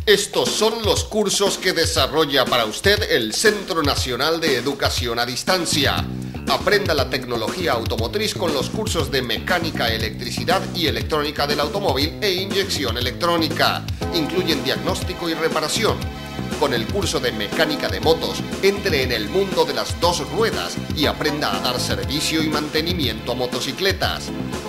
Estos son los cursos que desarrolla para usted el Centro Nacional de Educación a Distancia. Aprenda la tecnología automotriz con los cursos de mecánica, electricidad y electrónica del automóvil e inyección electrónica. Incluyen diagnóstico y reparación. Con el curso de mecánica de motos, entre en el mundo de las dos ruedas y aprenda a dar servicio y mantenimiento a motocicletas.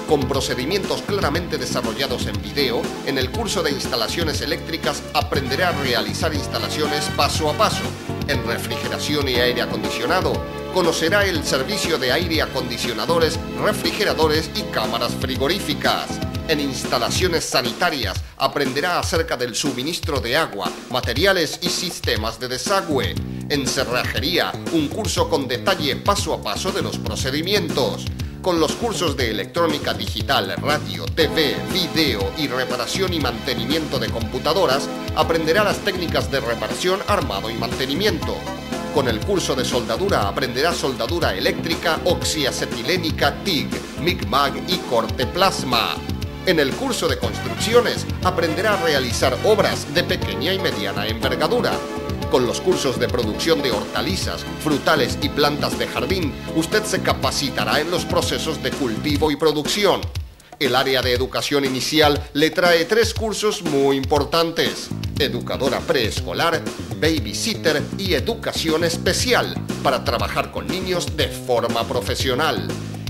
Con procedimientos claramente desarrollados en video, en el curso de instalaciones eléctricas aprenderá a realizar instalaciones paso a paso. En refrigeración y aire acondicionado, conocerá el servicio de aire acondicionadores, refrigeradores y cámaras frigoríficas. En instalaciones sanitarias aprenderá acerca del suministro de agua, materiales y sistemas de desagüe. En cerrajería, un curso con detalle paso a paso de los procedimientos. Con los cursos de electrónica digital, radio, TV, video y reparación y mantenimiento de computadoras, aprenderá las técnicas de reparación, armado y mantenimiento. Con el curso de soldadura aprenderá soldadura eléctrica, oxiacetilénica, TIG, MIG-MAG y corte plasma. En el curso de construcciones aprenderá a realizar obras de pequeña y mediana envergadura. Con los cursos de producción de hortalizas, frutales y plantas de jardín, usted se capacitará en los procesos de cultivo y producción. El área de educación inicial le trae 3 cursos muy importantes: educadora preescolar, babysitter y educación especial, para trabajar con niños de forma profesional.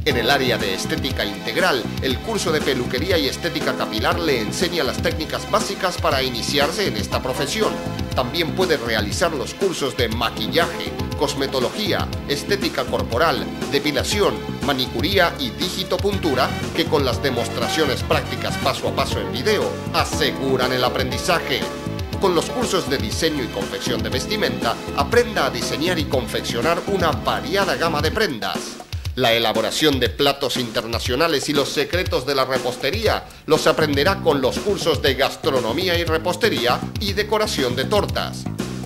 En el área de estética integral, el curso de peluquería y estética capilar le enseña las técnicas básicas para iniciarse en esta profesión. También puede realizar los cursos de maquillaje, cosmetología, estética corporal, depilación, manicuría y digitopuntura, que con las demostraciones prácticas paso a paso en video aseguran el aprendizaje. Con los cursos de diseño y confección de vestimenta, aprenda a diseñar y confeccionar una variada gama de prendas. La elaboración de platos internacionales y los secretos de la repostería los aprenderá con los cursos de gastronomía y repostería y decoración de tortas.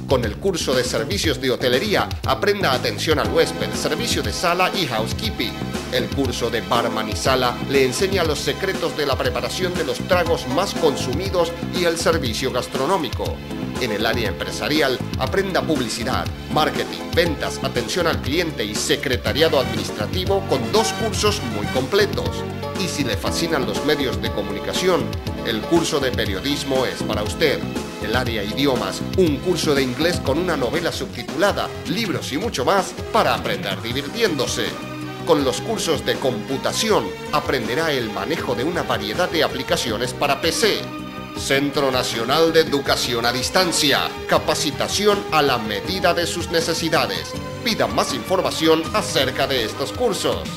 Con el curso de servicios de hotelería, aprenda atención al huésped, servicio de sala y housekeeping. El curso de barman y sala le enseña los secretos de la preparación de los tragos más consumidos y el servicio gastronómico. En el área empresarial, aprenda publicidad, marketing, ventas, atención al cliente y secretariado administrativo con 2 cursos muy completos. Y si le fascinan los medios de comunicación, el curso de periodismo es para usted. El área idiomas, un curso de inglés con una novela subtitulada, libros y mucho más para aprender divirtiéndose. Con los cursos de computación, aprenderá el manejo de una variedad de aplicaciones para PC. Centro Nacional de Educación a Distancia. Capacitación a la medida de sus necesidades. Pida más información acerca de estos cursos.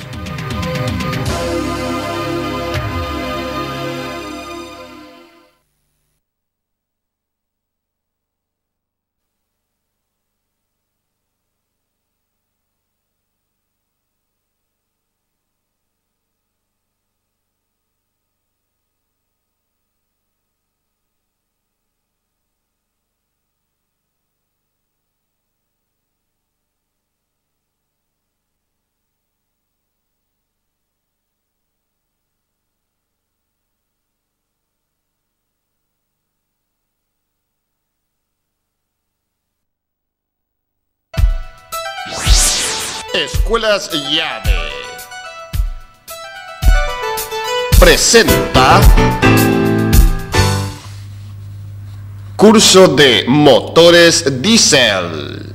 Escuelas Llave presenta curso de motores diésel.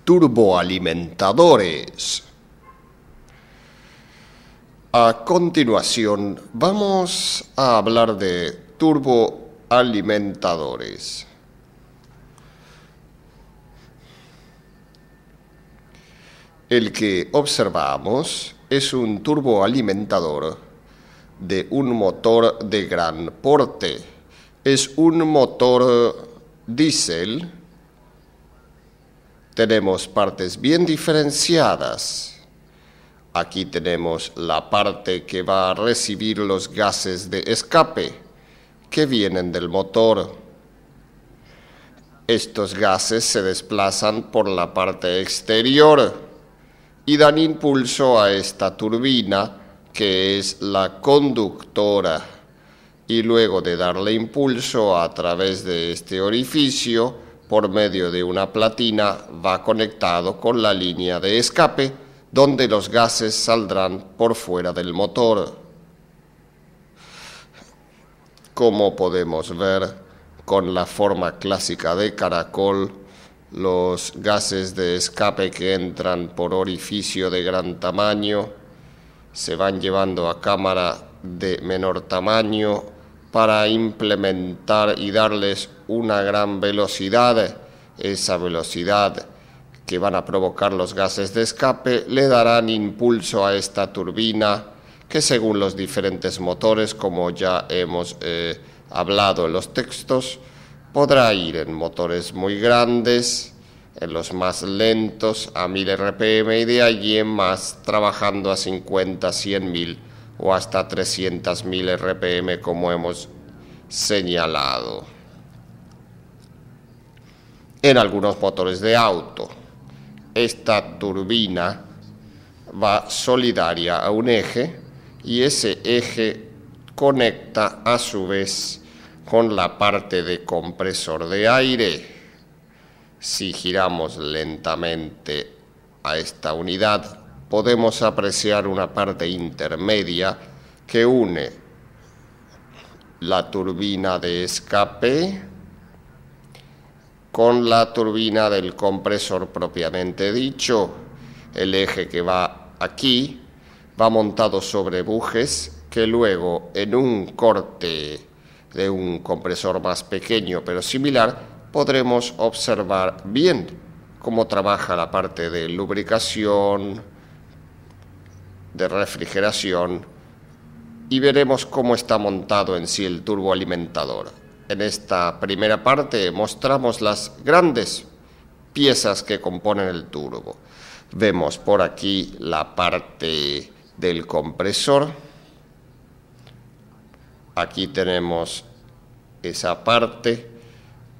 Turboalimentadores. A continuación vamos a hablar de turboalimentadores. El que observamos es un turboalimentador de un motor de gran porte. Es un motor diésel. Tenemos partes bien diferenciadas. Aquí tenemos la parte que va a recibir los gases de escape que vienen del motor. Estos gases se desplazan por la parte exterior y dan impulso a esta turbina que es la conductora, y luego de darle impulso a través de este orificio, por medio de una platina, va conectado con la línea de escape, donde los gases saldrán por fuera del motor. Como podemos ver con la forma clásica de caracol, los gases de escape que entran por orificio de gran tamaño se van llevando a cámara de menor tamaño para implementar y darles una gran velocidad. Esa velocidad que van a provocar los gases de escape le darán impulso a esta turbina, que según los diferentes motores, como ya hemos hablado en los textos, podrá ir en motores muy grandes, en los más lentos a 1000 RPM y de allí en más trabajando a 50, 100.000 o hasta 300.000 RPM, como hemos señalado. En algunos motores de auto, esta turbina va solidaria a un eje y ese eje conecta a su vez con la parte de compresor de aire. Si giramos lentamente a esta unidad, podemos apreciar una parte intermedia que une la turbina de escape con la turbina del compresor propiamente dicho. El eje que va aquí va montado sobre bujes que luego, en un corte de un compresor más pequeño pero similar, podremos observar bien cómo trabaja la parte de lubricación, de refrigeración, y veremos cómo está montado en sí el turboalimentador. En esta primera parte mostramos las grandes piezas que componen el turbo. Vemos por aquí la parte del compresor. Aquí tenemos esa parte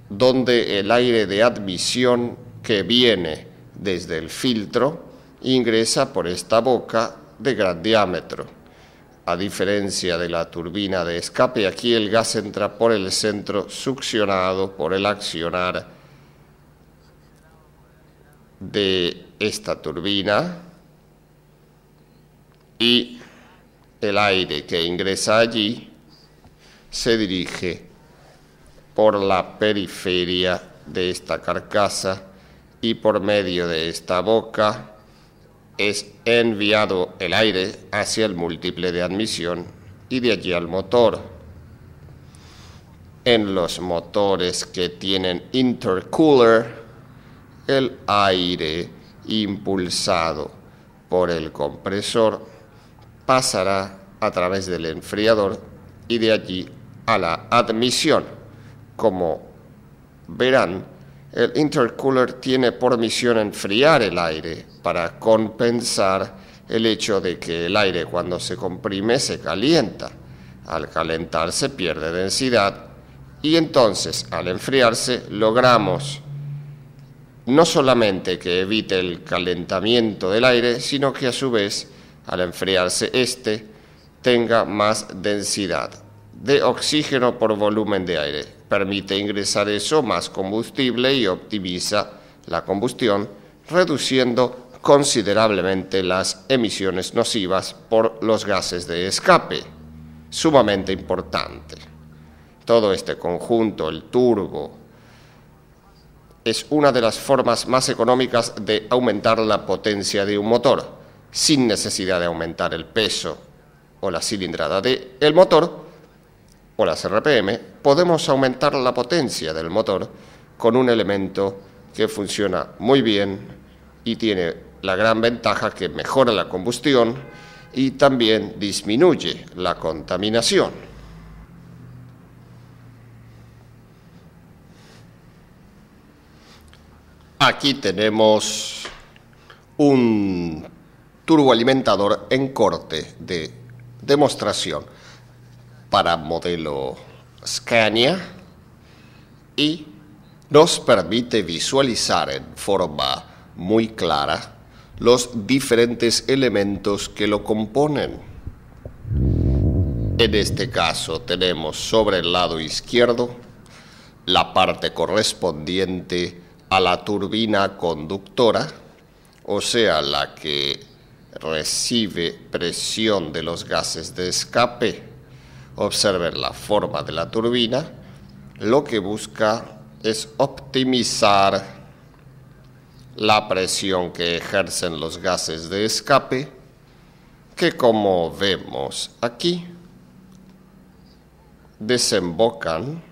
donde el aire de admisión que viene desde el filtro ingresa por esta boca de gran diámetro. A diferencia de la turbina de escape, aquí el gas entra por el centro succionado por el accionar de esta turbina, y el aire que ingresa allí se dirige por la periferia de esta carcasa y por medio de esta boca es enviado el aire hacia el múltiple de admisión y de allí al motor. En los motores que tienen intercooler, el aire impulsado por el compresor pasará a través del enfriador y de allí a la admisión. Como verán, el intercooler tiene por misión enfriar el aire para compensar el hecho de que el aire, cuando se comprime, se calienta. Al calentarse pierde densidad y entonces al enfriarse logramos no solamente que evite el calentamiento del aire, sino que a su vez al enfriarse este tenga más densidad de oxígeno por volumen de aire. Permite ingresar eso más combustible y optimiza la combustión, reduciendo considerablemente las emisiones nocivas por los gases de escape. Sumamente importante. Todo este conjunto, el turbo, es una de las formas más económicas de aumentar la potencia de un motor, sin necesidad de aumentar el peso o la cilindrada del motor o las RPM. Podemos aumentar la potencia del motor con un elemento que funciona muy bien y tiene la gran ventaja que mejora la combustión y también disminuye la contaminación. Aquí tenemos un turboalimentador en corte de demostración para modelo Scania y nos permite visualizar en forma muy clara los diferentes elementos que lo componen. En este caso tenemos sobre el lado izquierdo la parte correspondiente a la turbina conductora, o sea, la que recibe presión de los gases de escape. Observen la forma de la turbina. Lo que busca es optimizar la presión que ejercen los gases de escape, que como vemos aquí, desembocan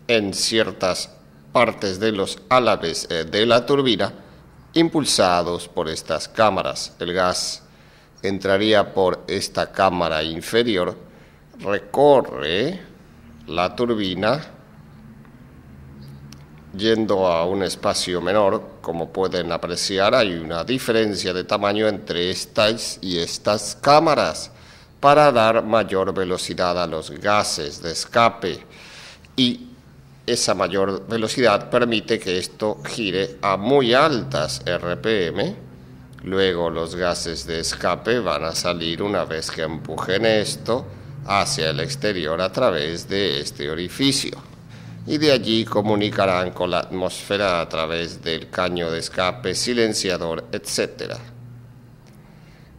en ciertas partes de los álabes de la turbina impulsados por estas cámaras. El gas entraría por esta cámara inferior, recorre la turbina yendo a un espacio menor. Como pueden apreciar, hay una diferencia de tamaño entre estas y estas cámaras para dar mayor velocidad a los gases de escape, y esa mayor velocidad permite que esto gire a muy altas RPM. Luego los gases de escape van a salir una vez que empujen esto hacia el exterior a través de este orificio, y de allí comunicarán con la atmósfera a través del caño de escape, silenciador, etc.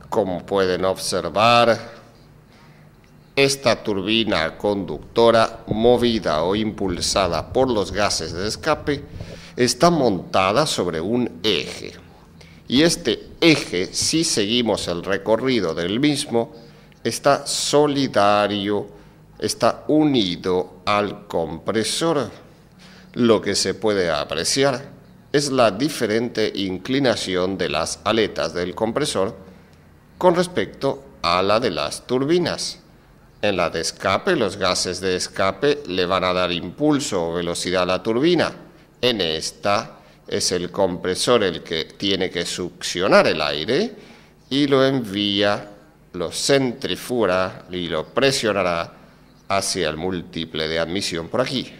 Como pueden observar, esta turbina conductora, movida o impulsada por los gases de escape, está montada sobre un eje. Y este eje, si seguimos el recorrido del mismo, está solidario, está unido al compresor. Lo que se puede apreciar es la diferente inclinación de las aletas del compresor con respecto a la de las turbinas. En la de escape, los gases de escape le van a dar impulso o velocidad a la turbina. En esta es el compresor el que tiene que succionar el aire y lo envía, lo centrifugará y lo presionará hacia el múltiple de admisión por aquí.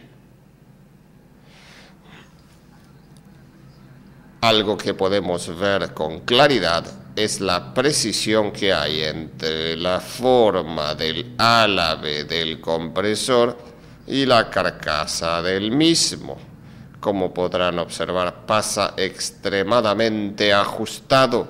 Algo que podemos ver con claridad es la precisión que hay entre la forma del álabe del compresor y la carcasa del mismo. Como podrán observar, pasa extremadamente ajustado,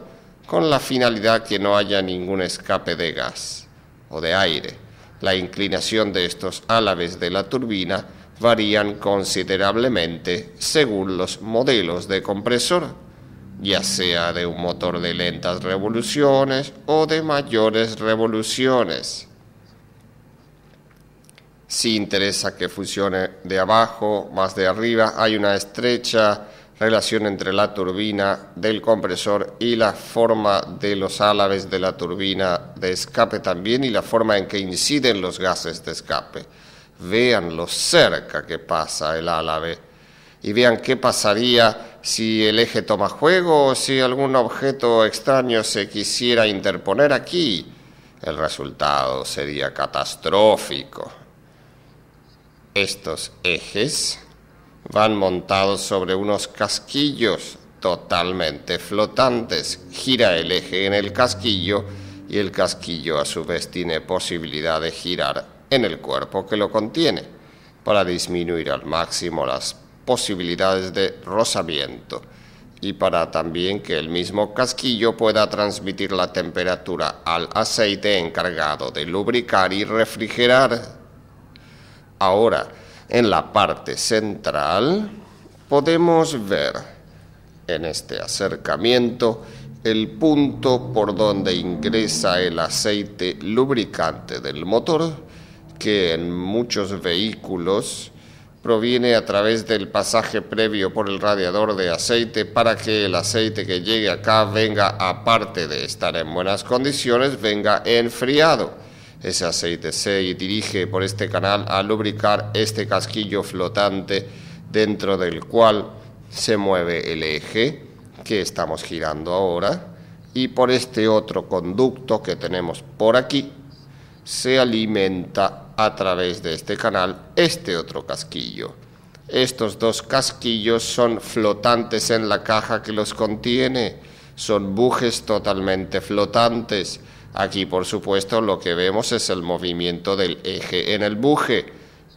con la finalidad que no haya ningún escape de gas o de aire. La inclinación de estos álabes de la turbina varían considerablemente según los modelos de compresor, ya sea de un motor de lentas revoluciones o de mayores revoluciones. Si interesa que funcione de abajo más de arriba, hay una estrecha relación entre la turbina del compresor y la forma de los álabes de la turbina de escape también, y la forma en que inciden los gases de escape. Vean lo cerca que pasa el álabe y vean qué pasaría si el eje toma juego o si algún objeto extraño se quisiera interponer aquí. El resultado sería catastrófico. Estos ejes van montados sobre unos casquillos totalmente flotantes. Gira el eje en el casquillo y el casquillo a su vez tiene posibilidad de girar en el cuerpo que lo contiene para disminuir al máximo las posibilidades de rozamiento y para también que el mismo casquillo pueda transmitir la temperatura al aceite encargado de lubricar y refrigerar. Ahora, en la parte central podemos ver en este acercamiento el punto por donde ingresa el aceite lubricante del motor, que en muchos vehículos proviene a través del pasaje previo por el radiador de aceite, para que el aceite que llegue acá venga, aparte de estar en buenas condiciones, venga enfriado. Ese aceite se dirige por este canal a lubricar este casquillo flotante dentro del cual se mueve el eje que estamos girando ahora, y por este otro conducto que tenemos por aquí se alimenta a través de este canal este otro casquillo. Estos dos casquillos son flotantes en la caja que los contiene, son bujes totalmente flotantes. Aquí, por supuesto, lo que vemos es el movimiento del eje en el buje,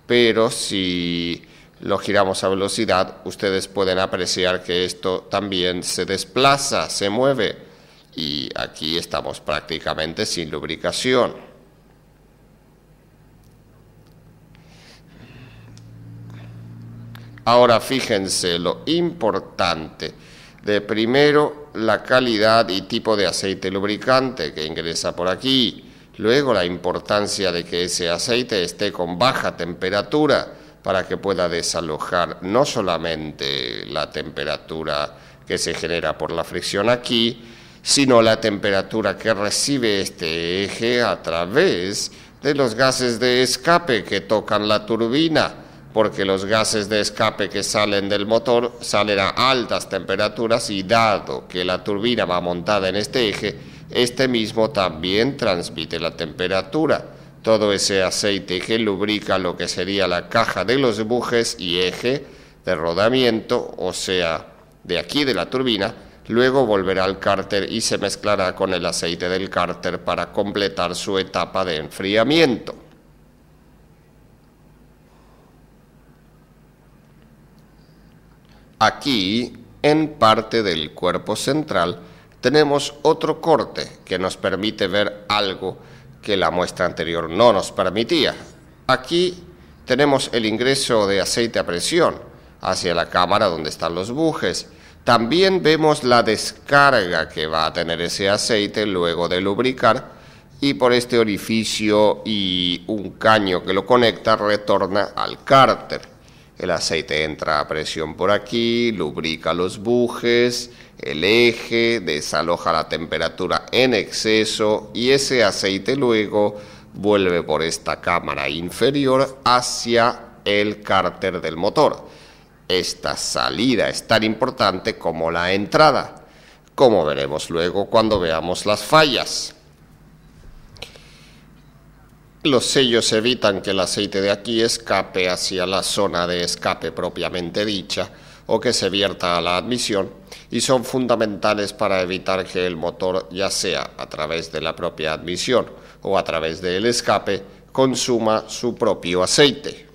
pero si lo giramos a velocidad, ustedes pueden apreciar que esto también se desplaza, se mueve, y aquí estamos prácticamente sin lubricación. Ahora fíjense lo importante de primero la calidad y tipo de aceite lubricante que ingresa por aquí, luego la importancia de que ese aceite esté con baja temperatura para que pueda desalojar no solamente la temperatura que se genera por la fricción aquí, sino la temperatura que recibe este eje a través de los gases de escape que tocan la turbina, porque los gases de escape que salen del motor salen a altas temperaturas y dado que la turbina va montada en este eje, este mismo también transmite la temperatura. Todo ese aceite que lubrica lo que sería la caja de los bujes y eje de rodamiento, o sea, de aquí de la turbina, luego volverá al cárter y se mezclará con el aceite del cárter para completar su etapa de enfriamiento. Aquí, en parte del cuerpo central, tenemos otro corte que nos permite ver algo que la muestra anterior no nos permitía. Aquí tenemos el ingreso de aceite a presión hacia la cámara donde están los bujes. También vemos la descarga que va a tener ese aceite luego de lubricar, y por este orificio y un caño que lo conecta retorna al cárter. El aceite entra a presión por aquí, lubrica los bujes, el eje, desaloja la temperatura en exceso y ese aceite luego vuelve por esta cámara inferior hacia el cárter del motor. Esta salida es tan importante como la entrada, como veremos luego cuando veamos las fallas. Los sellos evitan que el aceite de aquí escape hacia la zona de escape propiamente dicha o que se vierta a la admisión, y son fundamentales para evitar que el motor, ya sea a través de la propia admisión o a través del escape, consuma su propio aceite.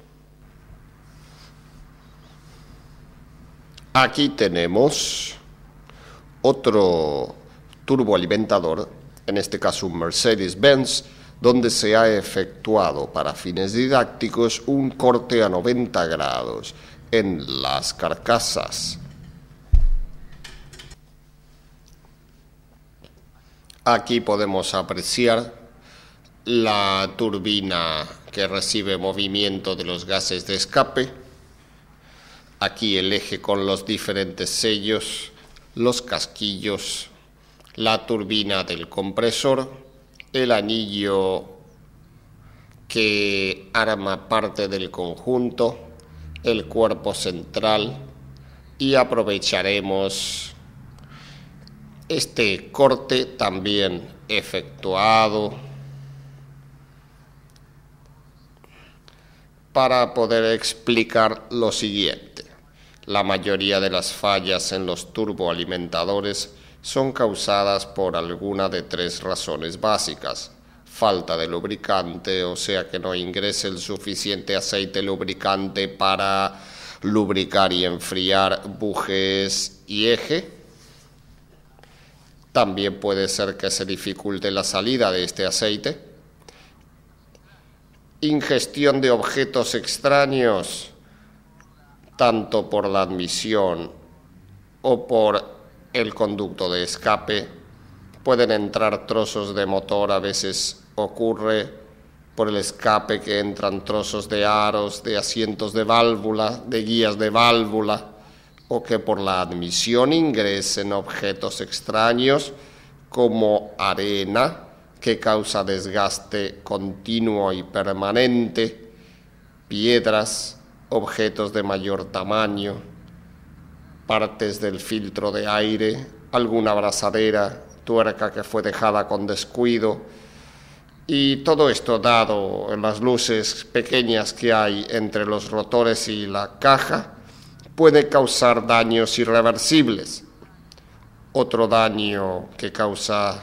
Aquí tenemos otro turboalimentador, en este caso un Mercedes-Benz, donde se ha efectuado para fines didácticos un corte a 90 grados en las carcasas. Aquí podemos apreciar la turbina que recibe movimiento de los gases de escape. Aquí el eje con los diferentes sellos, los casquillos, la turbina del compresor, el anillo que arma parte del conjunto, el cuerpo central, y aprovecharemos este corte también efectuado para poder explicar lo siguiente. La mayoría de las fallas en los turboalimentadores son causadas por alguna de tres razones básicas: falta de lubricante, o sea que no ingrese el suficiente aceite lubricante para lubricar y enfriar bujes y eje. También puede ser que se dificulte la salida de este aceite. Ingestión de objetos extraños, tanto por la admisión o por el conducto de escape. Pueden entrar trozos de motor, a veces ocurre por el escape que entran trozos de aros, de asientos de válvula, de guías de válvula, o que por la admisión ingresen objetos extraños como arena, que causa desgaste continuo y permanente, piedras, objetos de mayor tamaño, partes del filtro de aire, alguna abrazadera, tuerca que fue dejada con descuido, y todo esto dado en las luces pequeñas que hay entre los rotores y la caja, puede causar daños irreversibles. Otro daño que causa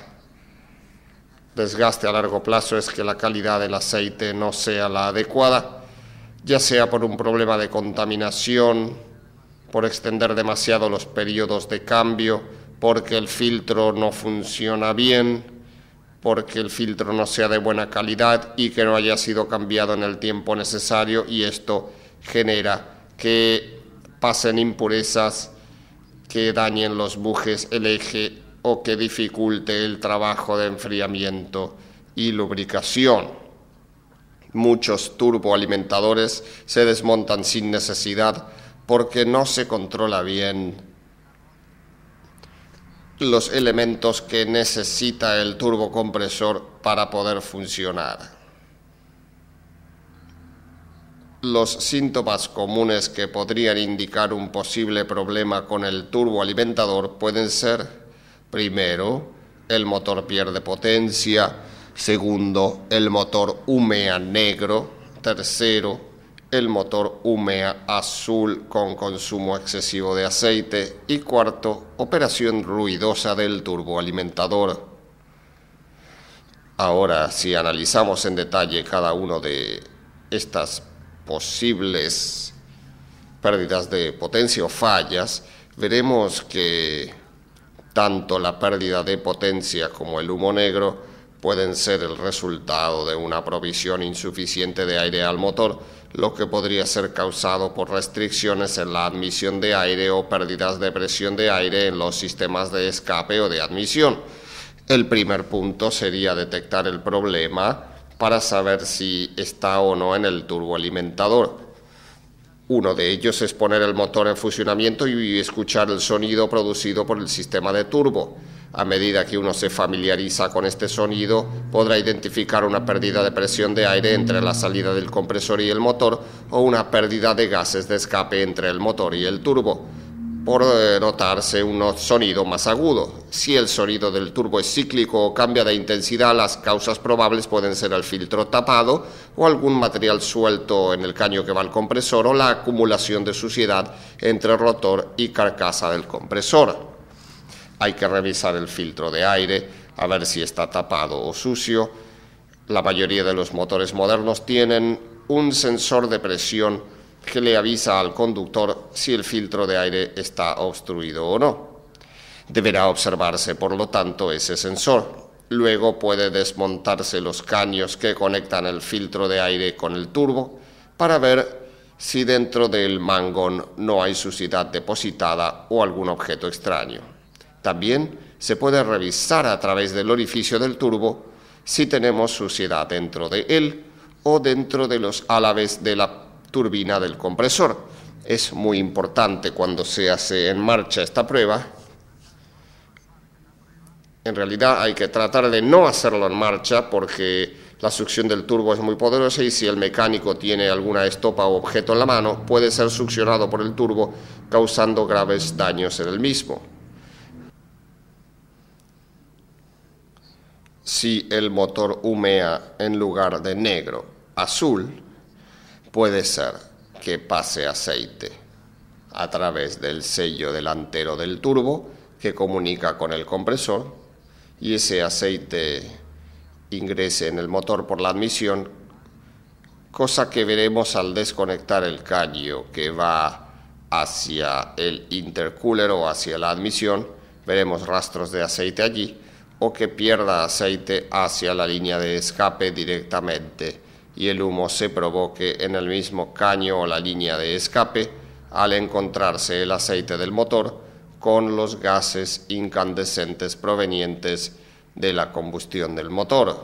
desgaste a largo plazo es que la calidad del aceite no sea la adecuada, ya sea por un problema de contaminación, por extender demasiado los periodos de cambio, porque el filtro no funciona bien, porque el filtro no sea de buena calidad y que no haya sido cambiado en el tiempo necesario, y esto genera que pasen impurezas que dañen los bujes, el eje o que dificulte el trabajo de enfriamiento y lubricación. Muchos turboalimentadores se desmontan sin necesidad porque no se controla bien los elementos que necesita el turbocompresor para poder funcionar. Los síntomas comunes que podrían indicar un posible problema con el turboalimentador pueden ser: primero, el motor pierde potencia; segundo, el motor humea negro; tercero, el motor humea azul con consumo excesivo de aceite; y cuarto, operación ruidosa del turboalimentador. Ahora, si analizamos en detalle cada uno de estas posibles pérdidas de potencia o fallas, veremos que tanto la pérdida de potencia como el humo negro pueden ser el resultado de una provisión insuficiente de aire al motor, lo que podría ser causado por restricciones en la admisión de aire o pérdidas de presión de aire en los sistemas de escape o de admisión. El primer punto sería detectar el problema para saber si está o no en el turboalimentador. Uno de ellos es poner el motor en funcionamiento y escuchar el sonido producido por el sistema de turbo. A medida que uno se familiariza con este sonido, podrá identificar una pérdida de presión de aire entre la salida del compresor y el motor, o una pérdida de gases de escape entre el motor y el turbo, por notarse un sonido más agudo. Si el sonido del turbo es cíclico o cambia de intensidad, las causas probables pueden ser el filtro tapado o algún material suelto en el caño que va al compresor, o la acumulación de suciedad entre rotor y carcasa del compresor. Hay que revisar el filtro de aire a ver si está tapado o sucio. La mayoría de los motores modernos tienen un sensor de presión que le avisa al conductor si el filtro de aire está obstruido o no. Deberá observarse, por lo tanto, ese sensor. Luego puede desmontarse los caños que conectan el filtro de aire con el turbo para ver si dentro del mangón no hay suciedad depositada o algún objeto extraño. También se puede revisar a través del orificio del turbo si tenemos suciedad dentro de él o dentro de los álabes de la turbina del compresor. Es muy importante cuando se hace en marcha esta prueba. En realidad hay que tratar de no hacerlo en marcha porque la succión del turbo es muy poderosa, y si el mecánico tiene alguna estopa o objeto en la mano, puede ser succionado por el turbo, causando graves daños en el mismo. Si el motor humea en lugar de negro, azul, puede ser que pase aceite a través del sello delantero del turbo que comunica con el compresor, y ese aceite ingrese en el motor por la admisión, cosa que veremos al desconectar el caño que va hacia el intercooler o hacia la admisión. Veremos rastros de aceite allí, o que pierda aceite hacia la línea de escape directamente y el humo se provoque en el mismo caño o la línea de escape al encontrarse el aceite del motor con los gases incandescentes provenientes de la combustión del motor.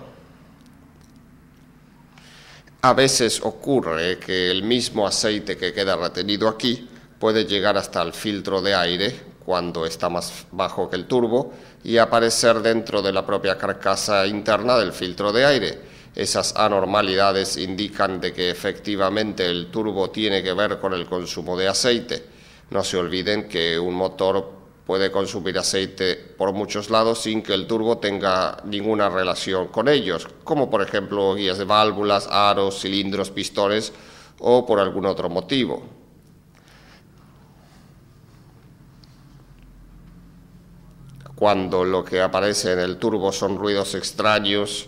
A veces ocurre que el mismo aceite que queda retenido aquí puede llegar hasta el filtro de aire cuando está más bajo que el turbo y aparecer dentro de la propia carcasa interna del filtro de aire. Esas anormalidades indican de que efectivamente el turbo tiene que ver con el consumo de aceite. No se olviden que un motor puede consumir aceite por muchos lados sin que el turbo tenga ninguna relación con ellos, como por ejemplo guías de válvulas, aros, cilindros, pistones o por algún otro motivo. cuando lo que aparece en el turbo son ruidos extraños,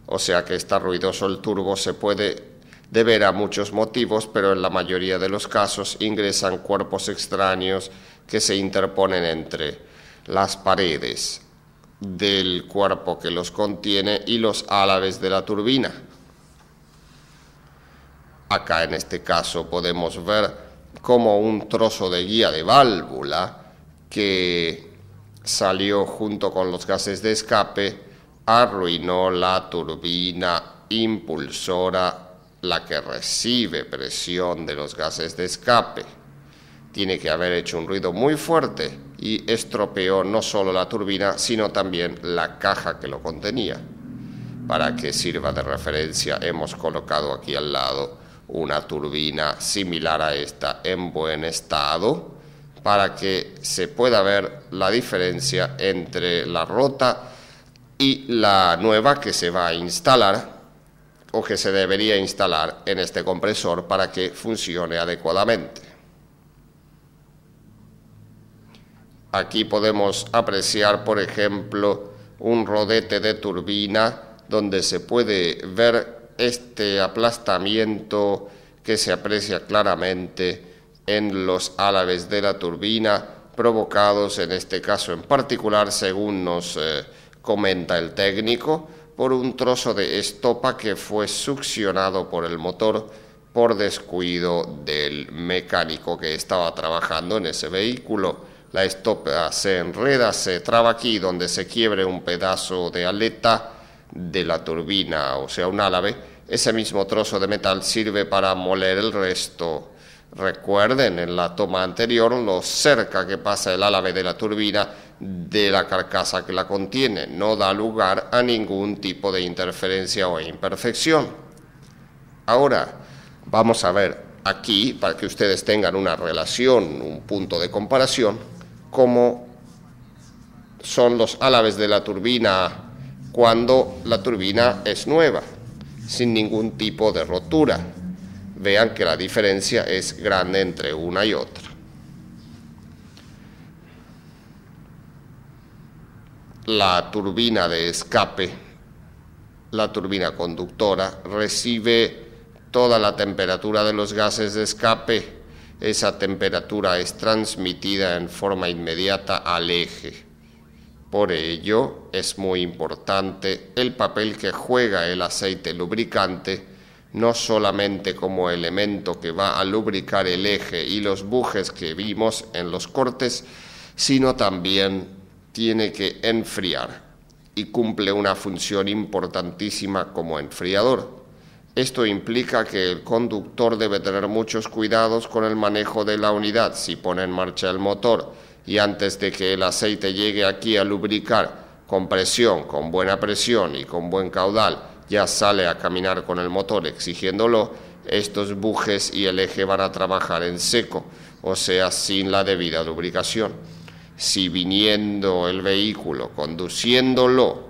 o sea que está ruidoso el turbo, se puede deber a muchos motivos, pero en la mayoría de los casos ingresan cuerpos extraños que se interponen entre las paredes del cuerpo que los contiene y los álabes de la turbina. Acá en este caso podemos ver como un trozo de guía de válvula que salió junto con los gases de escape arruinó la turbina impulsora, la que recibe presión de los gases de escape. Tiene que haber hecho un ruido muy fuerte y estropeó no solo la turbina, sino también la caja que lo contenía. Para que sirva de referencia, hemos colocado aquí al lado una turbina similar a esta en buen estado, para que se pueda ver la diferencia entre la rota y la nueva que se va a instalar o que se debería instalar en este compresor para que funcione adecuadamente. Aquí podemos apreciar, por ejemplo, un rodete de turbina donde se puede ver este aplastamiento que se aprecia claramente en los álabes de la turbina, provocados en este caso en particular, según nos comenta el técnico, por un trozo de estopa que fue succionado por el motor por descuido del mecánico que estaba trabajando en ese vehículo. La estopa se enreda, se traba aquí donde se quiebre un pedazo de aleta de la turbina, o sea un álabe. Ese mismo trozo de metal sirve para moler el resto. Recuerden en la toma anterior lo cerca que pasa el álabe de la turbina de la carcasa que la contiene. No da lugar a ningún tipo de interferencia o imperfección. Ahora vamos a ver aquí, para que ustedes tengan una relación, un punto de comparación, cómo son los álabes de la turbina cuando la turbina es nueva, sin ningún tipo de rotura. Vean que la diferencia es grande entre una y otra. La turbina de escape, la turbina conductora, recibe toda la temperatura de los gases de escape. Esa temperatura es transmitida en forma inmediata al eje. Por ello, es muy importante el papel que juega el aceite lubricante, no solamente como elemento que va a lubricar el eje y los bujes que vimos en los cortes, sino también tiene que enfriar y cumple una función importantísima como enfriador. Esto implica que el conductor debe tener muchos cuidados con el manejo de la unidad. Si pone en marcha el motor y antes de que el aceite llegue aquí a lubricar con presión, con buena presión y con buen caudal, ya sale a caminar con el motor exigiéndolo, estos bujes y el eje van a trabajar en seco, o sea, sin la debida lubricación. Si viniendo el vehículo, conduciéndolo,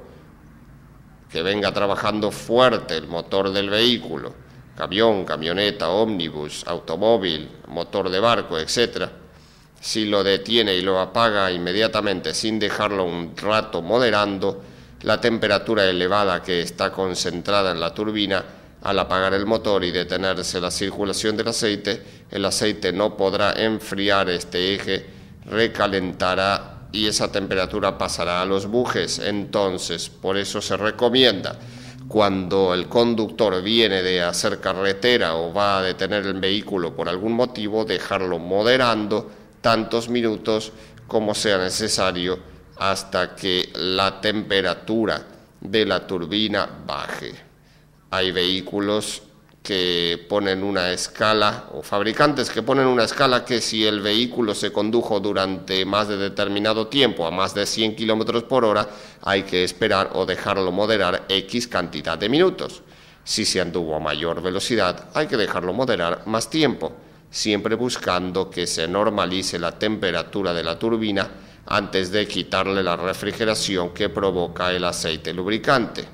que venga trabajando fuerte el motor del vehículo, camión, camioneta, ómnibus, automóvil, motor de barco, etc., si lo detiene y lo apaga inmediatamente sin dejarlo un rato moderando, la temperatura elevada que está concentrada en la turbina, al apagar el motor y detenerse la circulación del aceite, el aceite no podrá enfriar este eje, recalentará y esa temperatura pasará a los bujes. Entonces, por eso se recomienda, cuando el conductor viene de hacer carretera o va a detener el vehículo por algún motivo, dejarlo moderando tantos minutos como sea necesario hasta que la temperatura de la turbina baje. Hay vehículos que ponen una escala, o fabricantes que ponen una escala que si el vehículo se condujo durante más de determinado tiempo, a más de 100 kilómetros por hora, hay que esperar o dejarlo moderar X cantidad de minutos. Si se anduvo a mayor velocidad, hay que dejarlo moderar más tiempo, siempre buscando que se normalice la temperatura de la turbina antes de quitarle la refrigeración que provoca el aceite lubricante.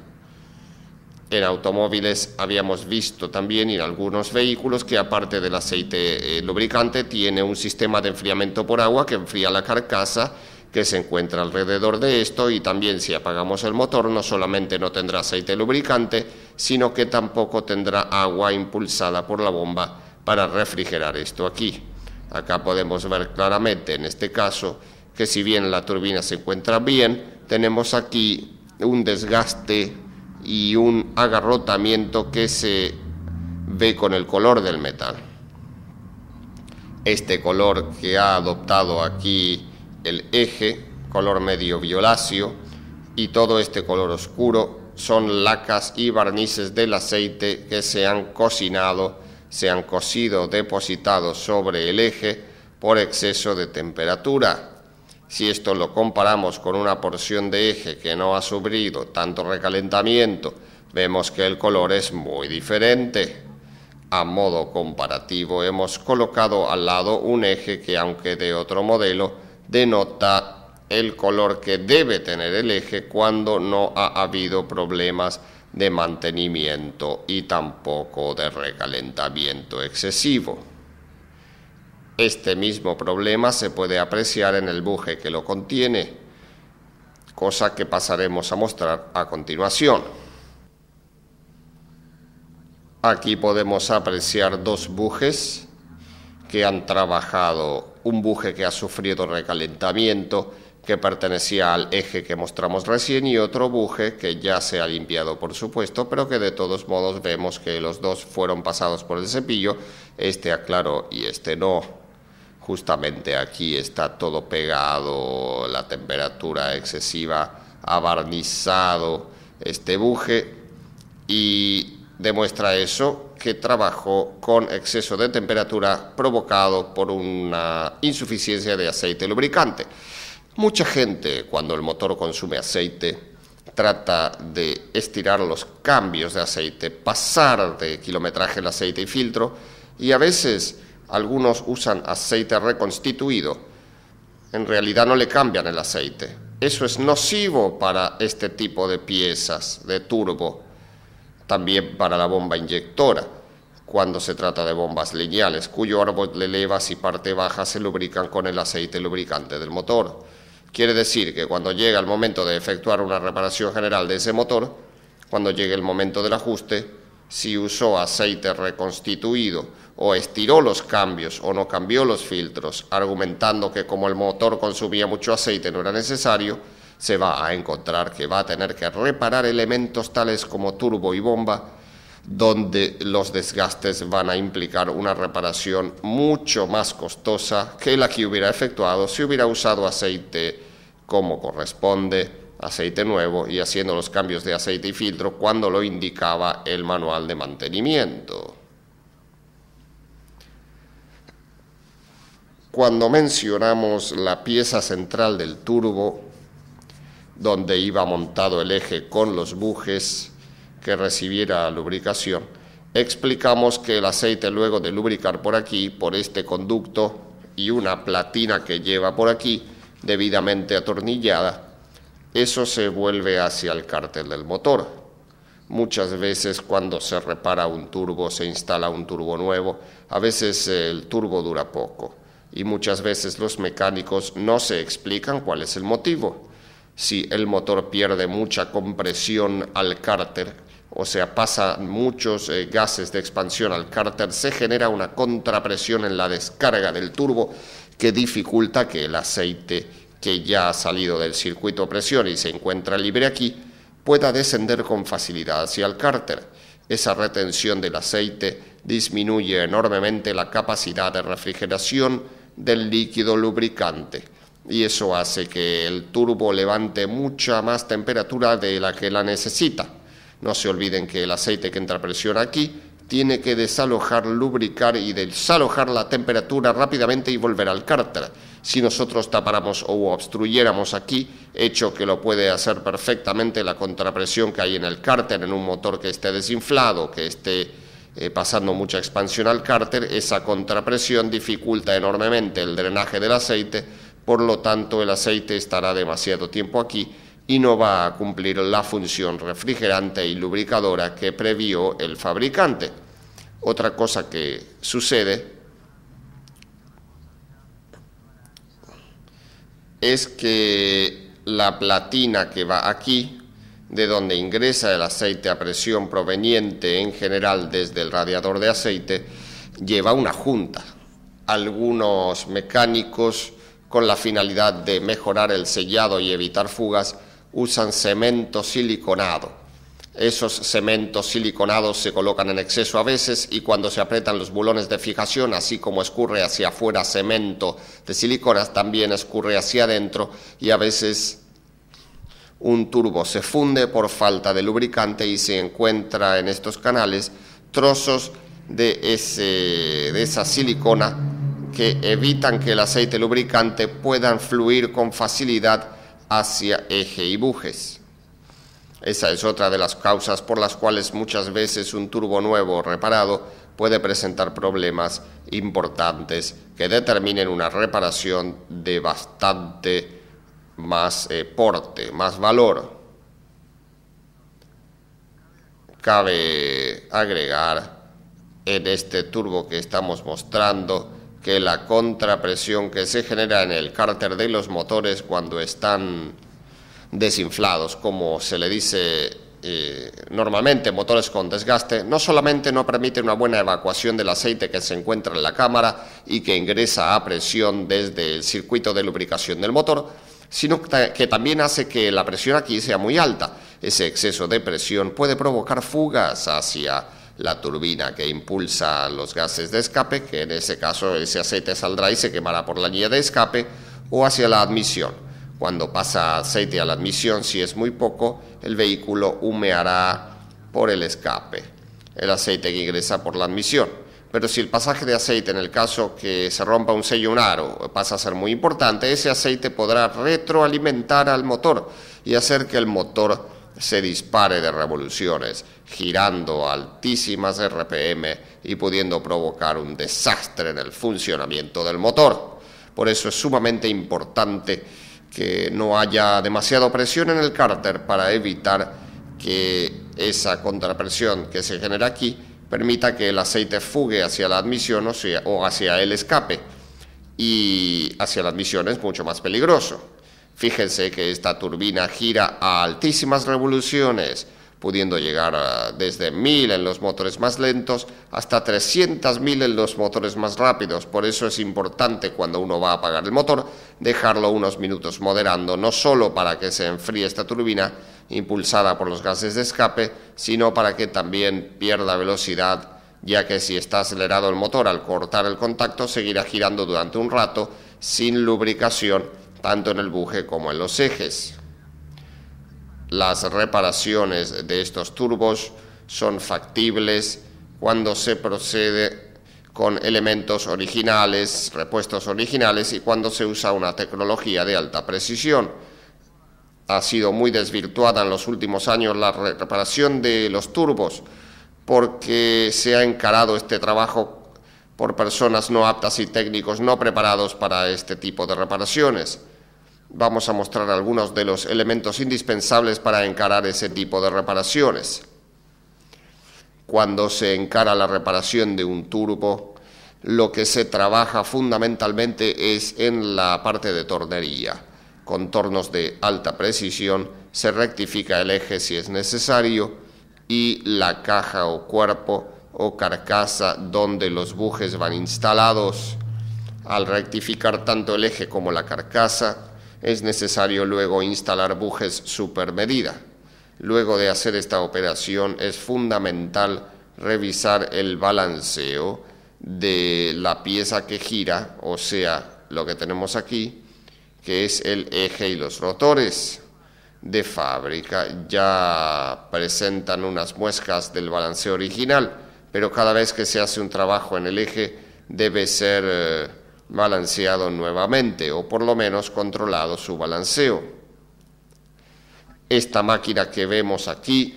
En automóviles habíamos visto también en algunos vehículos que aparte del aceite lubricante tiene un sistema de enfriamiento por agua que enfría la carcasa que se encuentra alrededor de esto, y también si apagamos el motor no solamente no tendrá aceite lubricante, sino que tampoco tendrá agua impulsada por la bomba para refrigerar esto aquí. Acá podemos ver claramente en este caso que si bien la turbina se encuentra bien, tenemos aquí un desgaste y un agarrotamiento que se ve con el color del metal. Este color que ha adoptado aquí el eje, color medio violáceo, y todo este color oscuro son lacas y barnices del aceite que se han cocinado, se han cocido, depositados sobre el eje por exceso de temperatura. Si esto lo comparamos con una porción de eje que no ha sufrido tanto recalentamiento, vemos que el color es muy diferente. A modo comparativo, hemos colocado al lado un eje que, aunque de otro modelo, denota el color que debe tener el eje cuando no ha habido problemas de mantenimiento y tampoco de recalentamiento excesivo. Este mismo problema se puede apreciar en el buje que lo contiene, cosa que pasaremos a mostrar a continuación. Aquí podemos apreciar dos bujes que han trabajado, un buje que ha sufrido recalentamiento, que pertenecía al eje que mostramos recién, y otro buje que ya se ha limpiado, por supuesto, pero que de todos modos vemos que los dos fueron pasados por el cepillo, este aclaró y este no. Justamente aquí está todo pegado, la temperatura excesiva ha barnizado este buje y demuestra eso, que trabajó con exceso de temperatura provocado por una insuficiencia de aceite lubricante. Mucha gente, cuando el motor consume aceite, trata de estirar los cambios de aceite, pasar de kilometraje el aceite y filtro, y a veces algunos usan aceite reconstituido. En realidad no le cambian el aceite. Eso es nocivo para este tipo de piezas de turbo, también para la bomba inyectora, cuando se trata de bombas lineales, cuyo árbol de levas y parte baja se lubrican con el aceite lubricante del motor. Quiere decir que cuando llega el momento de efectuar una reparación general de ese motor, cuando llegue el momento del ajuste, si usó aceite reconstituido o estiró los cambios o no cambió los filtros, argumentando que como el motor consumía mucho aceite no era necesario, se va a encontrar que va a tener que reparar elementos tales como turbo y bomba, donde los desgastes van a implicar una reparación mucho más costosa que la que hubiera efectuado si hubiera usado aceite como corresponde, aceite nuevo, y haciendo los cambios de aceite y filtro cuando lo indicaba el manual de mantenimiento. Cuando mencionamos la pieza central del turbo, donde iba montado el eje con los bujes que recibiera lubricación, explicamos que el aceite, luego de lubricar por aquí, por este conducto y una platina que lleva por aquí, debidamente atornillada, eso se vuelve hacia el cárter del motor. Muchas veces cuando se repara un turbo, se instala un turbo nuevo, a veces el turbo dura poco y muchas veces los mecánicos no se explican cuál es el motivo. Si el motor pierde mucha compresión al cárter, o sea, pasa muchos gases de expansión al cárter, se genera una contrapresión en la descarga del turbo que dificulta que el aceite que ya ha salido del circuito a presión y se encuentra libre aquí, pueda descender con facilidad hacia el cárter. Esa retención del aceite disminuye enormemente la capacidad de refrigeración del líquido lubricante y eso hace que el turbo levante mucha más temperatura de la que la necesita. No se olviden que el aceite que entra a presión aquí tiene que desalojar, lubricar y desalojar la temperatura rápidamente y volver al cárter. Si nosotros tapáramos o obstruyéramos aquí, hecho que lo puede hacer perfectamente la contrapresión que hay en el cárter en un motor que esté desinflado, que esté pasando mucha expansión al cárter, esa contrapresión dificulta enormemente el drenaje del aceite, por lo tanto el aceite estará demasiado tiempo aquí y no va a cumplir la función refrigerante y lubricadora que previó el fabricante. Otra cosa que sucede es que la platina que va aquí, de donde ingresa el aceite a presión proveniente en general desde el radiador de aceite, lleva una junta. Algunos mecánicos, con la finalidad de mejorar el sellado y evitar fugas, usan cemento siliconado. Esos cementos siliconados se colocan en exceso a veces y cuando se aprietan los bulones de fijación, así como escurre hacia afuera cemento de siliconas, también escurre hacia adentro y a veces un turbo se funde por falta de lubricante y se encuentra en estos canales trozos de esa silicona que evitan que el aceite lubricante pueda fluir con facilidad hacia eje y bujes. Esa es otra de las causas por las cuales muchas veces un turbo nuevo o reparado puede presentar problemas importantes que determinen una reparación de bastante más porte, más valor. Cabe agregar en este turbo que estamos mostrando que la contrapresión que se genera en el cárter de los motores cuando están desinflados, como se le dice normalmente, motores con desgaste, no solamente no permite una buena evacuación del aceite que se encuentra en la cámara y que ingresa a presión desde el circuito de lubricación del motor, sino que también hace que la presión aquí sea muy alta. Ese exceso de presión puede provocar fugas hacia la turbina que impulsa los gases de escape, que en ese caso ese aceite saldrá y se quemará por la anilla de escape, o hacia la admisión. Cuando pasa aceite a la admisión, si es muy poco, el vehículo humeará por el escape, el aceite que ingresa por la admisión. Pero si el pasaje de aceite, en el caso que se rompa un sello, un aro, pasa a ser muy importante, ese aceite podrá retroalimentar al motor y hacer que el motor se dispare de revoluciones, girando a altísimas RPM y pudiendo provocar un desastre en el funcionamiento del motor. Por eso es sumamente importante que no haya demasiada presión en el cárter para evitar que esa contrapresión que se genera aquí permita que el aceite fugue hacia la admisión o hacia el escape, y hacia la admisión es mucho más peligroso. Fíjense que esta turbina gira a altísimas revoluciones, pudiendo llegar desde 1000 en los motores más lentos hasta 300.000 en los motores más rápidos. Por eso es importante, cuando uno va a apagar el motor, dejarlo unos minutos moderando, no solo para que se enfríe esta turbina impulsada por los gases de escape, sino para que también pierda velocidad, ya que si está acelerado el motor, al cortar el contacto seguirá girando durante un rato sin lubricación, tanto en el buje como en los ejes. Las reparaciones de estos turbos son factibles cuando se procede con elementos originales, repuestos originales, y cuando se usa una tecnología de alta precisión. Ha sido muy desvirtuada en los últimos años la reparación de los turbos, porque se ha encarado este trabajo por personas no aptas y técnicos no preparados para este tipo de reparaciones. Vamos a mostrar algunos de los elementos indispensables para encarar ese tipo de reparaciones. Cuando se encara la reparación de un turbo, lo que se trabaja fundamentalmente es en la parte de tornería. Con tornos de alta precisión se rectifica el eje si es necesario y la caja o cuerpo o carcasa donde los bujes van instalados. Al rectificar tanto el eje como la carcasa, es necesario luego instalar bujes supermedida. Luego de hacer esta operación es fundamental revisar el balanceo de la pieza que gira, o sea, lo que tenemos aquí, que es el eje y los rotores. De fábrica ya presentan unas muescas del balanceo original, pero cada vez que se hace un trabajo en el eje debe ser balanceado nuevamente, o por lo menos controlado su balanceo. Esta máquina que vemos aquí,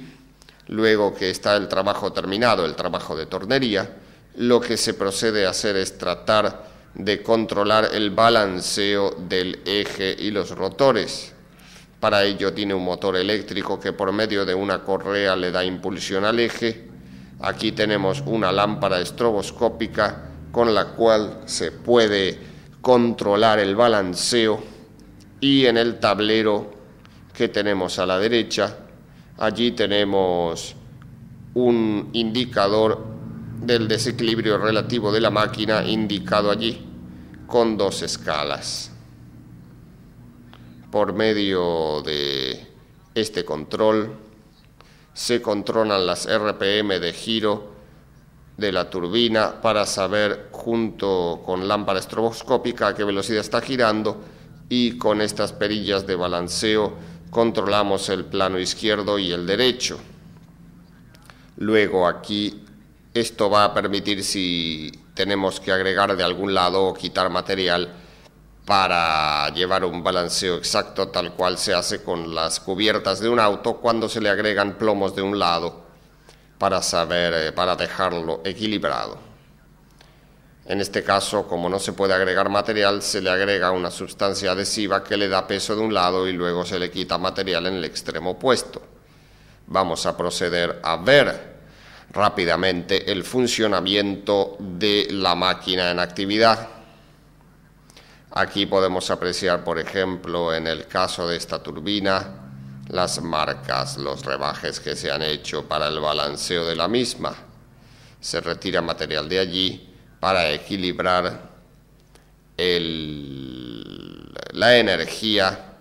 luego que está el trabajo terminado, el trabajo de tornería, lo que se procede a hacer es tratar de controlar el balanceo del eje y los rotores. Para ello tiene un motor eléctrico que por medio de una correa le da impulsión al eje. Aquí tenemos una lámpara estroboscópica con la cual se puede controlar el balanceo y en el tablero que tenemos a la derecha, allí tenemos un indicador del desequilibrio relativo de la máquina indicado allí con 2 escalas. Por medio de este control se controlan las RPM de giro de la turbina para saber, junto con lámpara estroboscópica, a qué velocidad está girando, y con estas perillas de balanceo controlamos el plano izquierdo y el derecho. Luego aquí esto va a permitir, si tenemos que agregar de algún lado o quitar material, para llevar un balanceo exacto, tal cual se hace con las cubiertas de un auto cuando se le agregan plomos de un lado para dejarlo equilibrado. En este caso, como no se puede agregar material, se le agrega una sustancia adhesiva que le da peso de un lado y luego se le quita material en el extremo opuesto. Vamos a proceder a ver rápidamente el funcionamiento de la máquina en actividad. Aquí podemos apreciar, por ejemplo, en el caso de esta turbina, las marcas, los rebajes que se han hecho para el balanceo de la misma. Se retira material de allí para equilibrar la energía,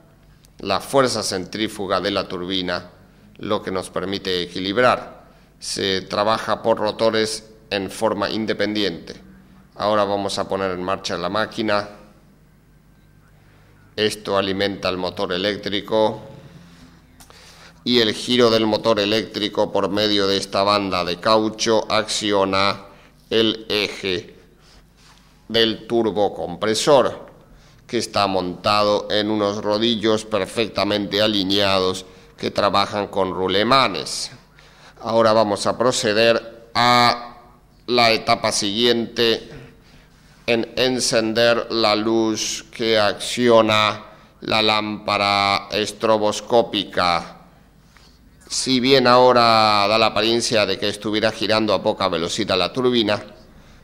la fuerza centrífuga de la turbina, lo que nos permite equilibrar. Se trabaja por rotores en forma independiente. Ahora vamos a poner en marcha la máquina. Esto alimenta el motor eléctrico y el giro del motor eléctrico por medio de esta banda de caucho acciona el eje del turbocompresor, que está montado en unos rodillos perfectamente alineados que trabajan con rulemanes. Ahora vamos a proceder a la etapa siguiente en encender la luz que acciona la lámpara estroboscópica. Si bien ahora da la apariencia de que estuviera girando a poca velocidad la turbina,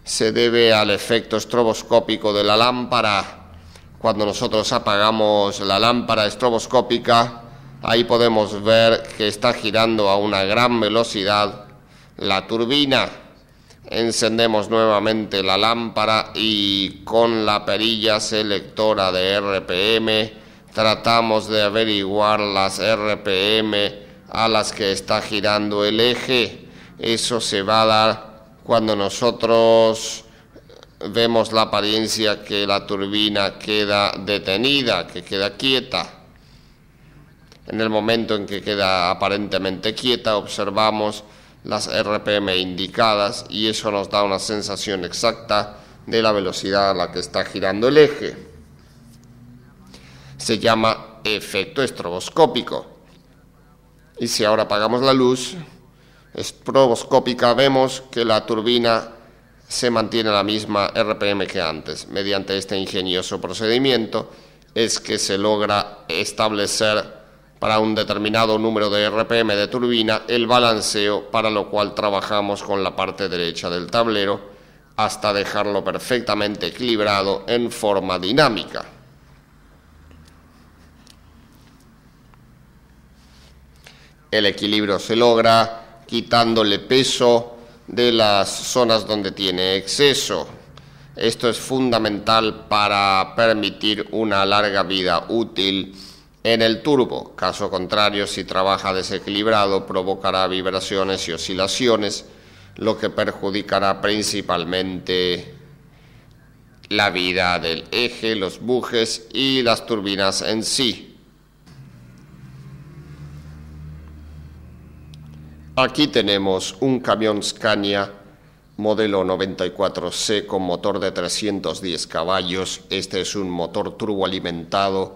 se debe al efecto estroboscópico de la lámpara. Cuando nosotros apagamos la lámpara estroboscópica, ahí podemos ver que está girando a una gran velocidad la turbina. Encendemos nuevamente la lámpara y con la perilla selectora de RPM tratamos de averiguar las RPM a las que está girando el eje. Eso se va a dar cuando nosotros vemos la apariencia que la turbina queda detenida, que queda quieta. En el momento en que queda aparentemente quieta, observamos las RPM indicadas y eso nos da una sensación exacta de la velocidad a la que está girando el eje. Se llama efecto estroboscópico. Y si ahora apagamos la luz estroboscópica, vemos que la turbina se mantiene la misma RPM que antes. Mediante este ingenioso procedimiento es que se logra establecer para un determinado número de RPM de turbina el balanceo, para lo cual trabajamos con la parte derecha del tablero hasta dejarlo perfectamente equilibrado en forma dinámica. El equilibrio se logra quitándole peso de las zonas donde tiene exceso. Esto es fundamental para permitir una larga vida útil en el turbo. Caso contrario, si trabaja desequilibrado, provocará vibraciones y oscilaciones, lo que perjudicará principalmente la vida del eje, los bujes y las turbinas en sí. Aquí tenemos un camión Scania modelo 94C con motor de 310 caballos. Este es un motor turboalimentado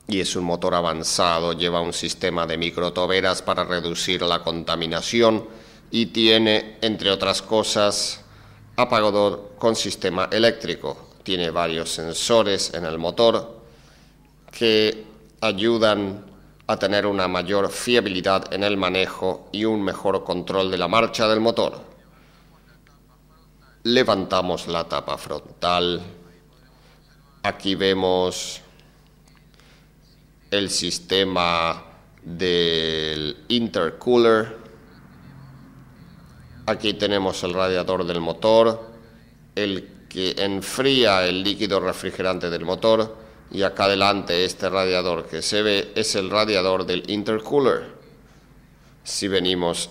y es un motor avanzado. Lleva un sistema de microtoberas para reducir la contaminación y tiene, entre otras cosas, apagador con sistema eléctrico. Tiene varios sensores en el motor que ayudan a tener una mayor fiabilidad en el manejo y un mejor control de la marcha del motor. Levantamos la tapa frontal. Aquí vemos el sistema del intercooler. Aquí tenemos el radiador del motor, el que enfría el líquido refrigerante del motor, y acá adelante este radiador que se ve es el radiador del intercooler. Si venimos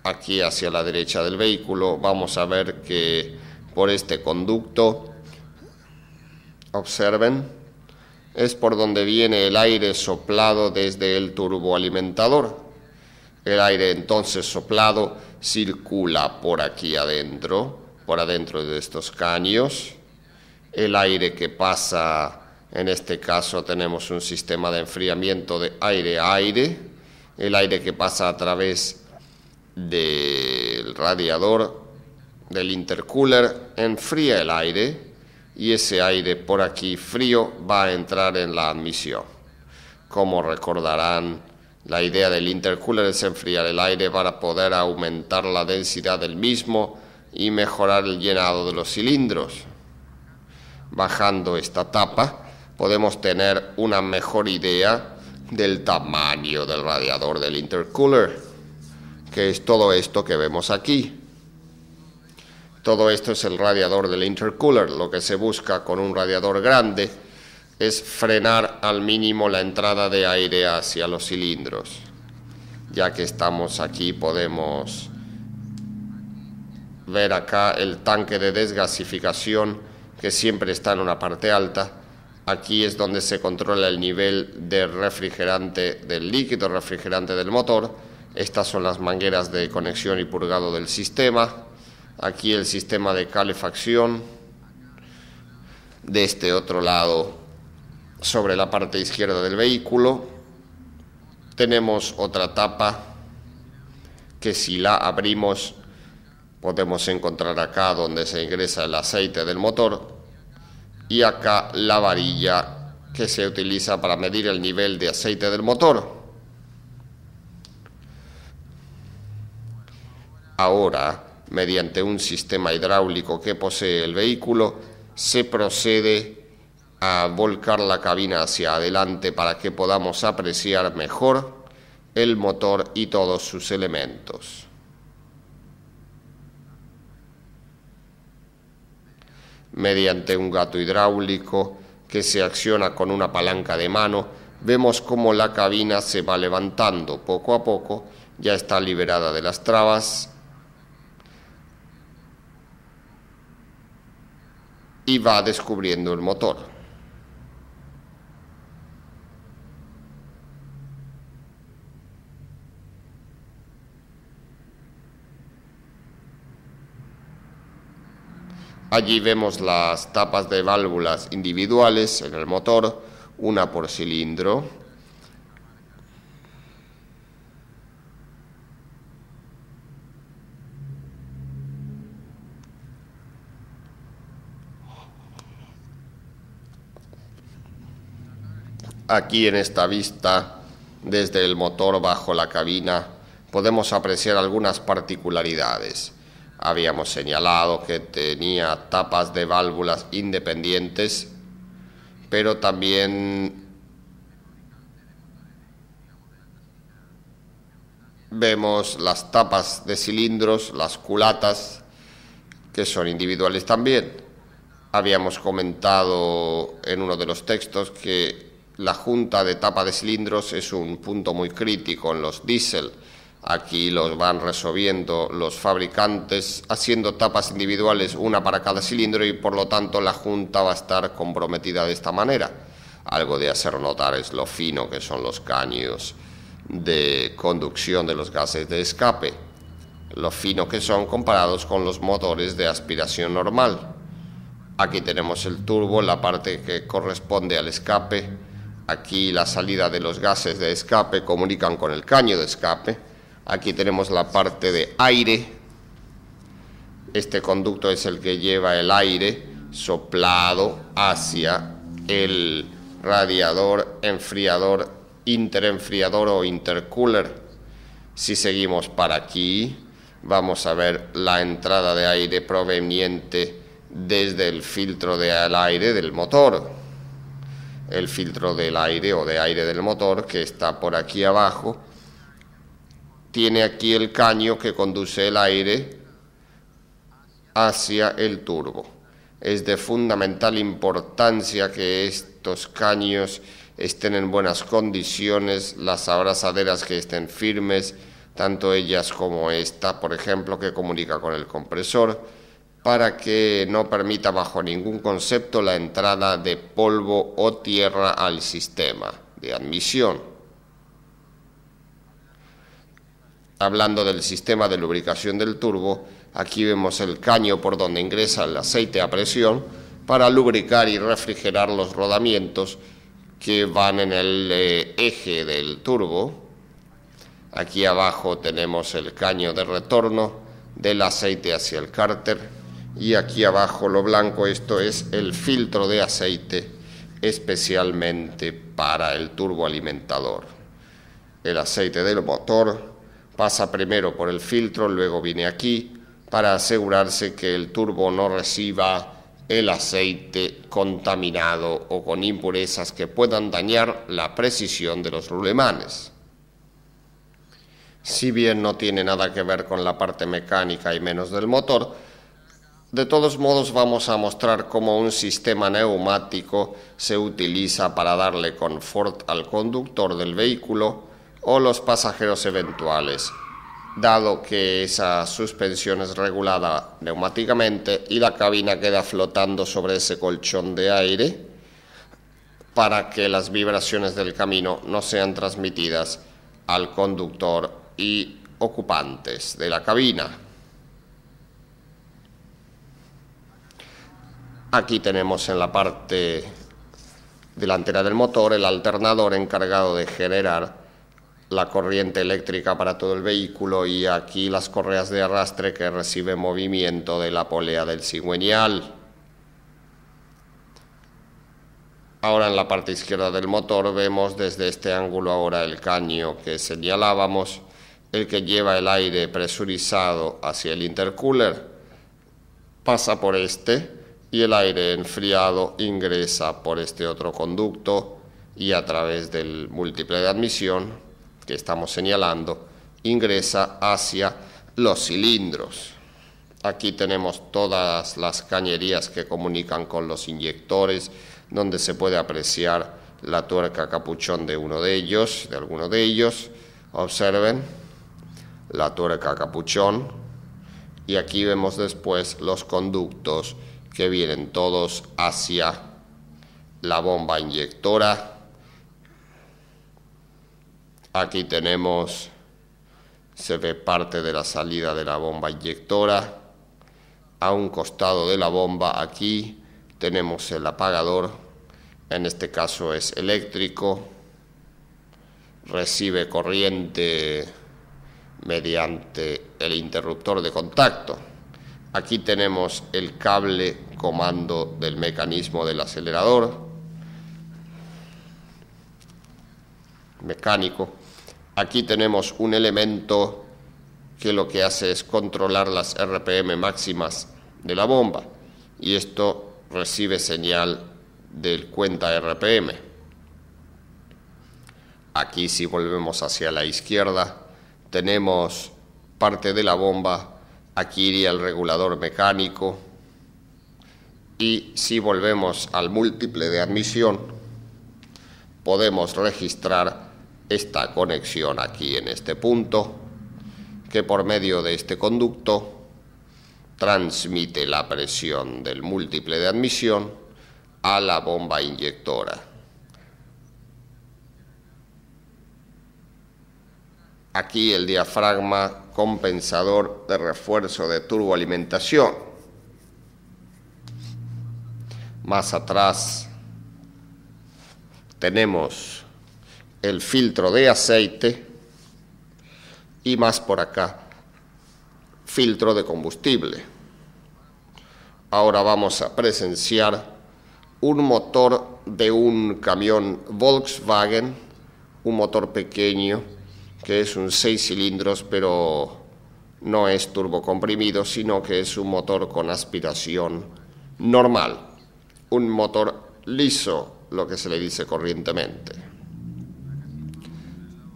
aquí hacia la derecha del vehículo, vamos a ver que por este conducto, observen, es por donde viene el aire soplado desde el turboalimentador. El aire entonces soplado circula por aquí adentro, por adentro de estos caños. El aire que pasa, en este caso tenemos un sistema de enfriamiento de aire a aire. El aire que pasa a través del radiador del intercooler enfría el aire, y ese aire por aquí frío va a entrar en la admisión. Como recordarán, la idea del intercooler es enfriar el aire para poder aumentar la densidad del mismo y mejorar el llenado de los cilindros. Bajando esta tapa podemos tener una mejor idea del tamaño del radiador del intercooler, que es todo esto que vemos aquí. Todo esto es el radiador del intercooler. Lo que se busca con un radiador grande es frenar al mínimo la entrada de aire hacia los cilindros. Ya que estamos aquí, podemos ver acá el tanque de desgasificación, que siempre está en una parte alta. Aquí es donde se controla el nivel de refrigerante, del líquido refrigerante del motor. Estas son las mangueras de conexión y purgado del sistema. Aquí el sistema de calefacción. De este otro lado, sobre la parte izquierda del vehículo, tenemos otra tapa que, si la abrimos, podemos encontrar acá donde se ingresa el aceite del motor, y acá la varilla que se utiliza para medir el nivel de aceite del motor. Ahora, mediante un sistema hidráulico que posee el vehículo, se procede a volcar la cabina hacia adelante para que podamos apreciar mejor el motor y todos sus elementos. Mediante un gato hidráulico que se acciona con una palanca de mano, vemos cómo la cabina se va levantando poco a poco, ya está liberada de las trabas y va descubriendo el motor. Allí vemos las tapas de válvulas individuales en el motor, una por cilindro. Aquí en esta vista, desde el motor bajo la cabina, podemos apreciar algunas particularidades. Habíamos señalado que tenía tapas de válvulas independientes, pero también vemos las tapas de cilindros, las culatas, que son individuales también. Habíamos comentado en uno de los textos que la junta de tapa de cilindros es un punto muy crítico en los diésel. Aquí los van resolviendo los fabricantes, haciendo tapas individuales, una para cada cilindro, y por lo tanto la junta va a estar comprometida de esta manera. Algo de hacer notar es lo fino que son los caños de conducción de los gases de escape, lo fino que son comparados con los motores de aspiración normal. Aquí tenemos el turbo, la parte que corresponde al escape. Aquí la salida de los gases de escape comunican con el caño de escape. Aquí tenemos la parte de aire. Este conducto es el que lleva el aire soplado hacia el radiador, enfriador, interenfriador o intercooler. Si seguimos para aquí, vamos a ver la entrada de aire proveniente desde el filtro de aire del motor. el filtro del aire o de aire del motor, que está por aquí abajo. Tiene aquí el caño que conduce el aire hacia el turbo. Es de fundamental importancia que estos caños estén en buenas condiciones, las abrazaderas que estén firmes, tanto ellas como esta, por ejemplo, que comunica con el compresor, para que no permita bajo ningún concepto la entrada de polvo o tierra al sistema de admisión. Hablando del sistema de lubricación del turbo, aquí vemos el caño por donde ingresa el aceite a presión para lubricar y refrigerar los rodamientos que van en el eje del turbo. Aquí abajo tenemos el caño de retorno del aceite hacia el cárter, y aquí abajo lo blanco, esto es el filtro de aceite especialmente para el turboalimentador. El aceite del motor pasa primero por el filtro, luego viene aquí para asegurarse que el turbo no reciba el aceite contaminado o con impurezas que puedan dañar la precisión de los rulemanes. Si bien no tiene nada que ver con la parte mecánica y menos del motor, de todos modos vamos a mostrar cómo un sistema neumático se utiliza para darle confort al conductor del vehículo o los pasajeros eventuales, dado que esa suspensión es regulada neumáticamente y la cabina queda flotando sobre ese colchón de aire para que las vibraciones del camino no sean transmitidas al conductor y ocupantes de la cabina. Aquí tenemos en la parte delantera del motor el alternador encargado de generar la corriente eléctrica para todo el vehículo, y aquí las correas de arrastre que recibe movimiento de la polea del cigüeñal. Ahora en la parte izquierda del motor vemos desde este ángulo ahora el caño que señalábamos, el que lleva el aire presurizado hacia el intercooler. Pasa por este y el aire enfriado ingresa por este otro conducto y a través del múltiple de admisión que estamos señalando, ingresa hacia los cilindros. Aquí tenemos todas las cañerías que comunican con los inyectores, donde se puede apreciar la tuerca capuchón de alguno de ellos. Observen la tuerca capuchón, y aquí vemos después los conductos que vienen todos hacia la bomba inyectora. Aquí tenemos, se ve parte de la salida de la bomba inyectora. A un costado de la bomba aquí tenemos el apagador, en este caso es eléctrico, recibe corriente mediante el interruptor de contacto. Aquí tenemos el cable comando del mecanismo del acelerador mecánico. Aquí tenemos un elemento que lo que hace es controlar las RPM máximas de la bomba, y esto recibe señal del cuenta RPM. Aquí, si volvemos hacia la izquierda, tenemos parte de la bomba. Aquí iría el regulador mecánico, y si volvemos al múltiple de admisión podemos registrar esta conexión aquí en este punto, que por medio de este conducto transmite la presión del múltiple de admisión a la bomba inyectora. Aquí el diafragma compensador de refuerzo de turboalimentación. Más atrás tenemos el filtro de aceite, y más por acá filtro de combustible. Ahora vamos a presenciar un motor de un camión Volkswagen, un motor pequeño que es un 6 cilindros, pero no es turbocomprimido, sino que es un motor con aspiración normal, un motor liso lo que se le dice corrientemente.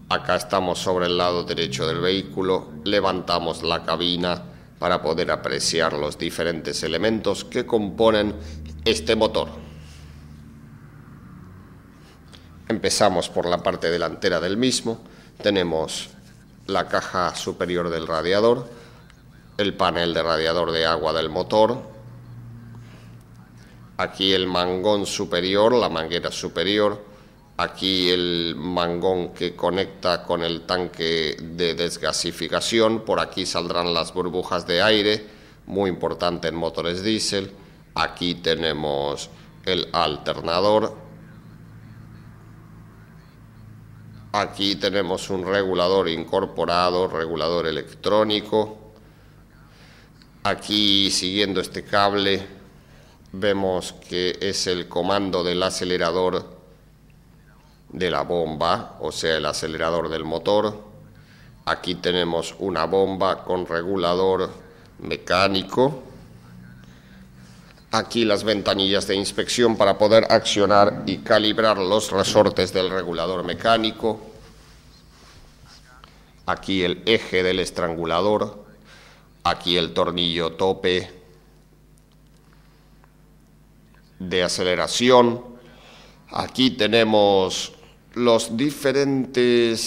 Acá estamos sobre el lado derecho del vehículo, levantamos la cabina para poder apreciar los diferentes elementos que componen este motor. Empezamos por la parte delantera del mismo. Tenemos la caja superior del radiador, el panel de radiador de agua del motor, aquí el mangón superior, la manguera superior, aquí el mangón que conecta con el tanque de desgasificación, por aquí saldrán las burbujas de aire, muy importante en motores diésel. Aquí tenemos el alternador. Aquí tenemos un regulador incorporado, regulador electrónico. Aquí, siguiendo este cable, vemos que es el comando del acelerador de la bomba, o sea, el acelerador del motor. Aquí tenemos una bomba con regulador mecánico. Aquí las ventanillas de inspección para poder accionar y calibrar los resortes del regulador mecánico. Aquí el eje del estrangulador. Aquí el tornillo tope de aceleración. Aquí tenemos las diferentes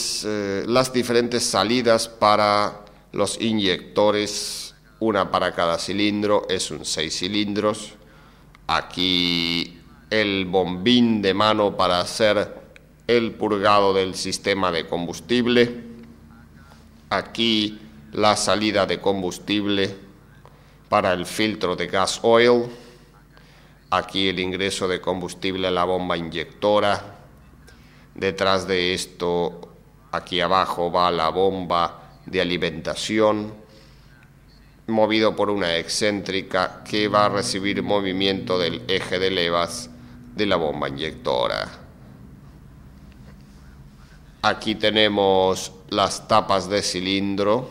salidas para los inyectores, una para cada cilindro, es un 6 cilindros. Aquí el bombín de mano para hacer el purgado del sistema de combustible. Aquí la salida de combustible para el filtro de gas oil. Aquí el ingreso de combustible a la bomba inyectora. Detrás de esto, aquí abajo va la bomba de alimentación, movido por una excéntrica que va a recibir movimiento del eje de levas de la bomba inyectora. Aquí tenemos las tapas de cilindro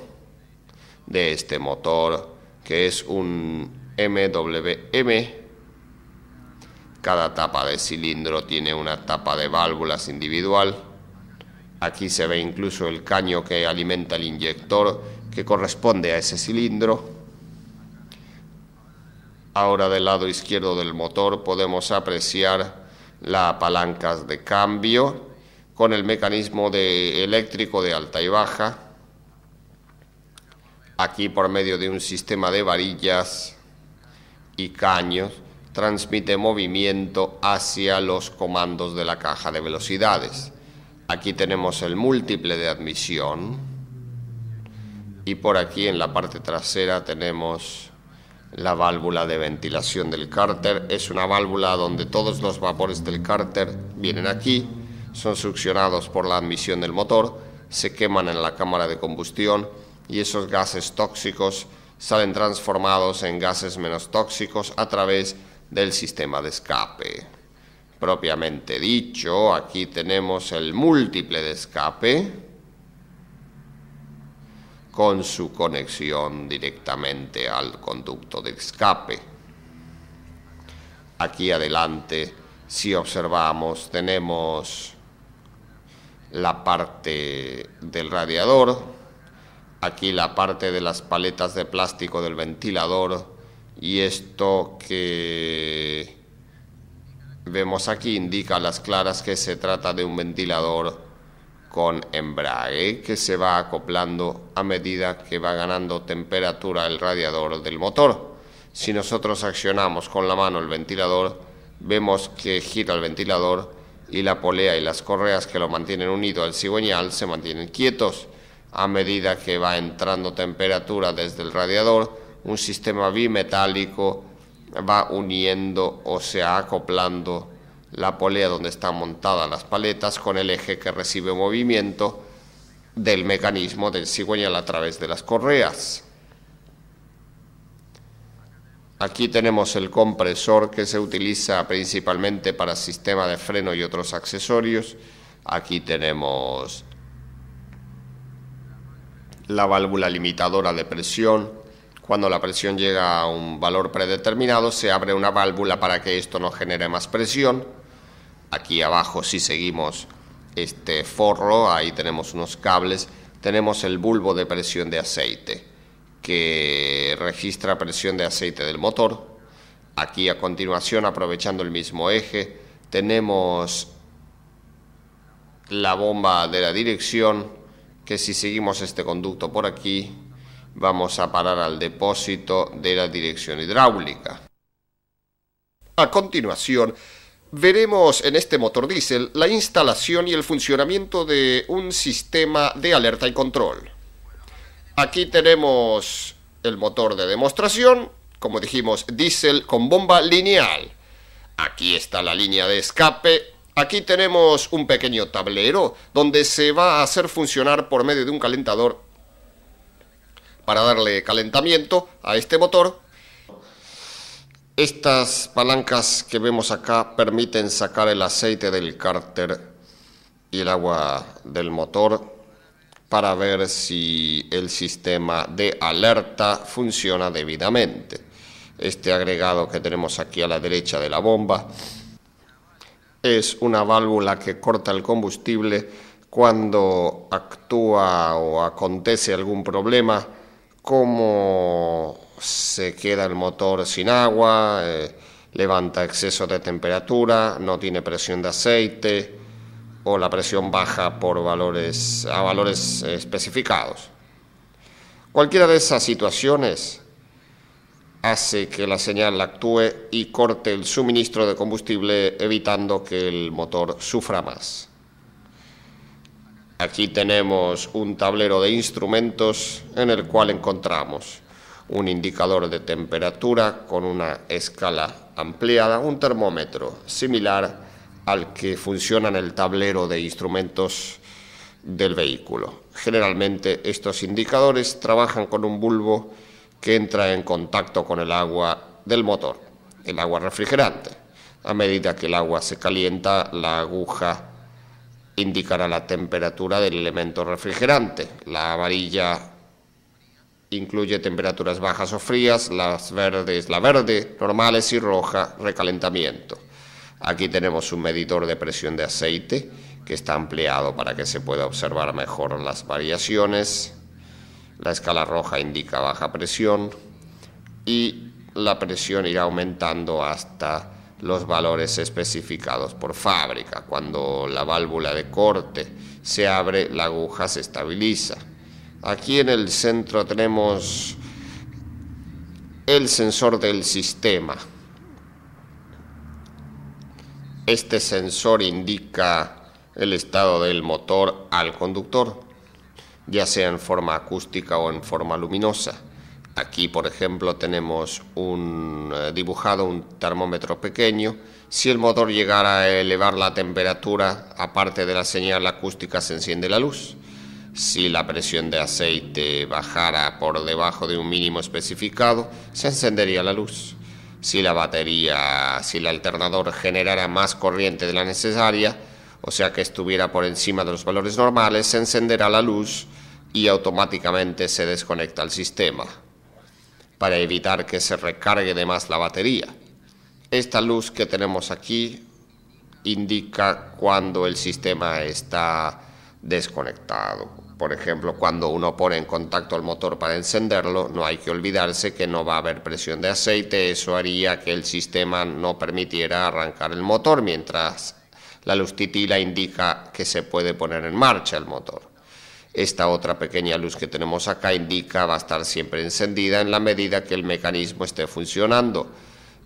de este motor, que es un MWM. Cada tapa de cilindro tiene una tapa de válvulas individual. Aquí se ve incluso el caño que alimenta el inyector, que corresponde a ese cilindro. Ahora del lado izquierdo del motor podemos apreciar las palancas de cambio con el mecanismo eléctrico de alta y baja. Aquí, por medio de un sistema de varillas y caños, transmite movimiento hacia los comandos de la caja de velocidades. Aquí tenemos el múltiple de admisión y por aquí en la parte trasera tenemos la válvula de ventilación del cárter. Es una válvula donde todos los vapores del cárter vienen aquí, son succionados por la admisión del motor, se queman en la cámara de combustión y esos gases tóxicos salen transformados en gases menos tóxicos a través del sistema de escape. Propiamente dicho, aquí tenemos el múltiple de escape con su conexión directamente al conducto de escape. Aquí adelante, si observamos, tenemos la parte del radiador, aquí la parte de las paletas de plástico del ventilador, y esto que vemos aquí indica a las claras que se trata de un ventilador con embrague que se va acoplando a medida que va ganando temperatura el radiador del motor. Si nosotros accionamos con la mano el ventilador, vemos que gira el ventilador y la polea y las correas que lo mantienen unido al cigüeñal se mantienen quietos. A medida que va entrando temperatura desde el radiador, un sistema bimetálico va uniendo o sea acoplando la polea donde están montadas las paletas con el eje que recibe movimiento del mecanismo del cigüeñal a través de las correas. Aquí tenemos el compresor que se utiliza principalmente para sistema de freno y otros accesorios. Aquí tenemos la válvula limitadora de presión. Cuando la presión llega a un valor predeterminado, se abre una válvula para que esto no genere más presión. Aquí abajo, si seguimos este forro, ahí tenemos unos cables, tenemos el bulbo de presión de aceite que registra presión de aceite del motor. Aquí a continuación, aprovechando el mismo eje, tenemos la bomba de la dirección, que si seguimos este conducto por aquí, vamos a parar al depósito de la dirección hidráulica. A continuación, veremos en este motor diésel la instalación y el funcionamiento de un sistema de alerta y control. Aquí tenemos el motor de demostración, como dijimos, diésel con bomba lineal. Aquí está la línea de escape. Aquí tenemos un pequeño tablero donde se va a hacer funcionar por medio de un calentador para darle calentamiento a este motor. Estas palancas que vemos acá permiten sacar el aceite del cárter y el agua del motor para ver si el sistema de alerta funciona debidamente. Este agregado que tenemos aquí a la derecha de la bomba es una válvula que corta el combustible cuando actúa o acontece algún problema, como se queda el motor sin agua, levanta exceso de temperatura, no tiene presión de aceite o la presión baja a valores especificados. Cualquiera de esas situaciones hace que la señal actúe y corte el suministro de combustible, evitando que el motor sufra más. Aquí tenemos un tablero de instrumentos en el cual encontramos un indicador de temperatura con una escala ampliada, un termómetro similar al que funciona en el tablero de instrumentos del vehículo. Generalmente estos indicadores trabajan con un bulbo que entra en contacto con el agua del motor, el agua refrigerante. A medida que el agua se calienta, la aguja indicará la temperatura del elemento refrigerante. La amarilla incluye temperaturas bajas o frías, la verde, normales, y roja, recalentamiento. Aquí tenemos un medidor de presión de aceite que está ampliado para que se pueda observar mejor las variaciones. La escala roja indica baja presión y la presión irá aumentando hasta los valores especificados por fábrica. Cuando la válvula de corte se abre, la aguja se estabiliza. Aquí en el centro tenemos el sensor del sistema. Este sensor indica el estado del motor al conductor, ya sea en forma acústica o en forma luminosa. Aquí, por ejemplo, tenemos dibujado un termómetro pequeño. Si el motor llegara a elevar la temperatura, aparte de la señal acústica, se enciende la luz. Si la presión de aceite bajara por debajo de un mínimo especificado, se encendería la luz. Si el alternador generara más corriente de la necesaria, o sea que estuviera por encima de los valores normales, se encenderá la luz y automáticamente se desconecta el sistema, para evitar que se recargue de más la batería. Esta luz que tenemos aquí indica cuando el sistema está desconectado. Por ejemplo, cuando uno pone en contacto el motor para encenderlo, no hay que olvidarse que no va a haber presión de aceite. Eso haría que el sistema no permitiera arrancar el motor, mientras la luz titila indica que se puede poner en marcha el motor. Esta otra pequeña luz que tenemos acá indica va a estar siempre encendida en la medida que el mecanismo esté funcionando.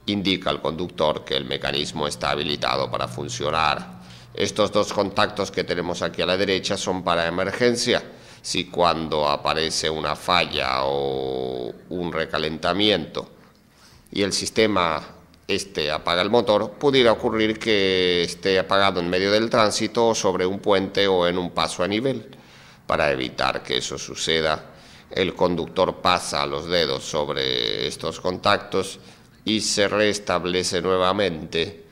Indica al conductor que el mecanismo está habilitado para funcionar. Estos dos contactos que tenemos aquí a la derecha son para emergencia. Si cuando aparece una falla o un recalentamiento y el sistema apaga el motor, pudiera ocurrir que esté apagado en medio del tránsito o sobre un puente o en un paso a nivel. Para evitar que eso suceda, el conductor pasa los dedos sobre estos contactos y se restablece nuevamente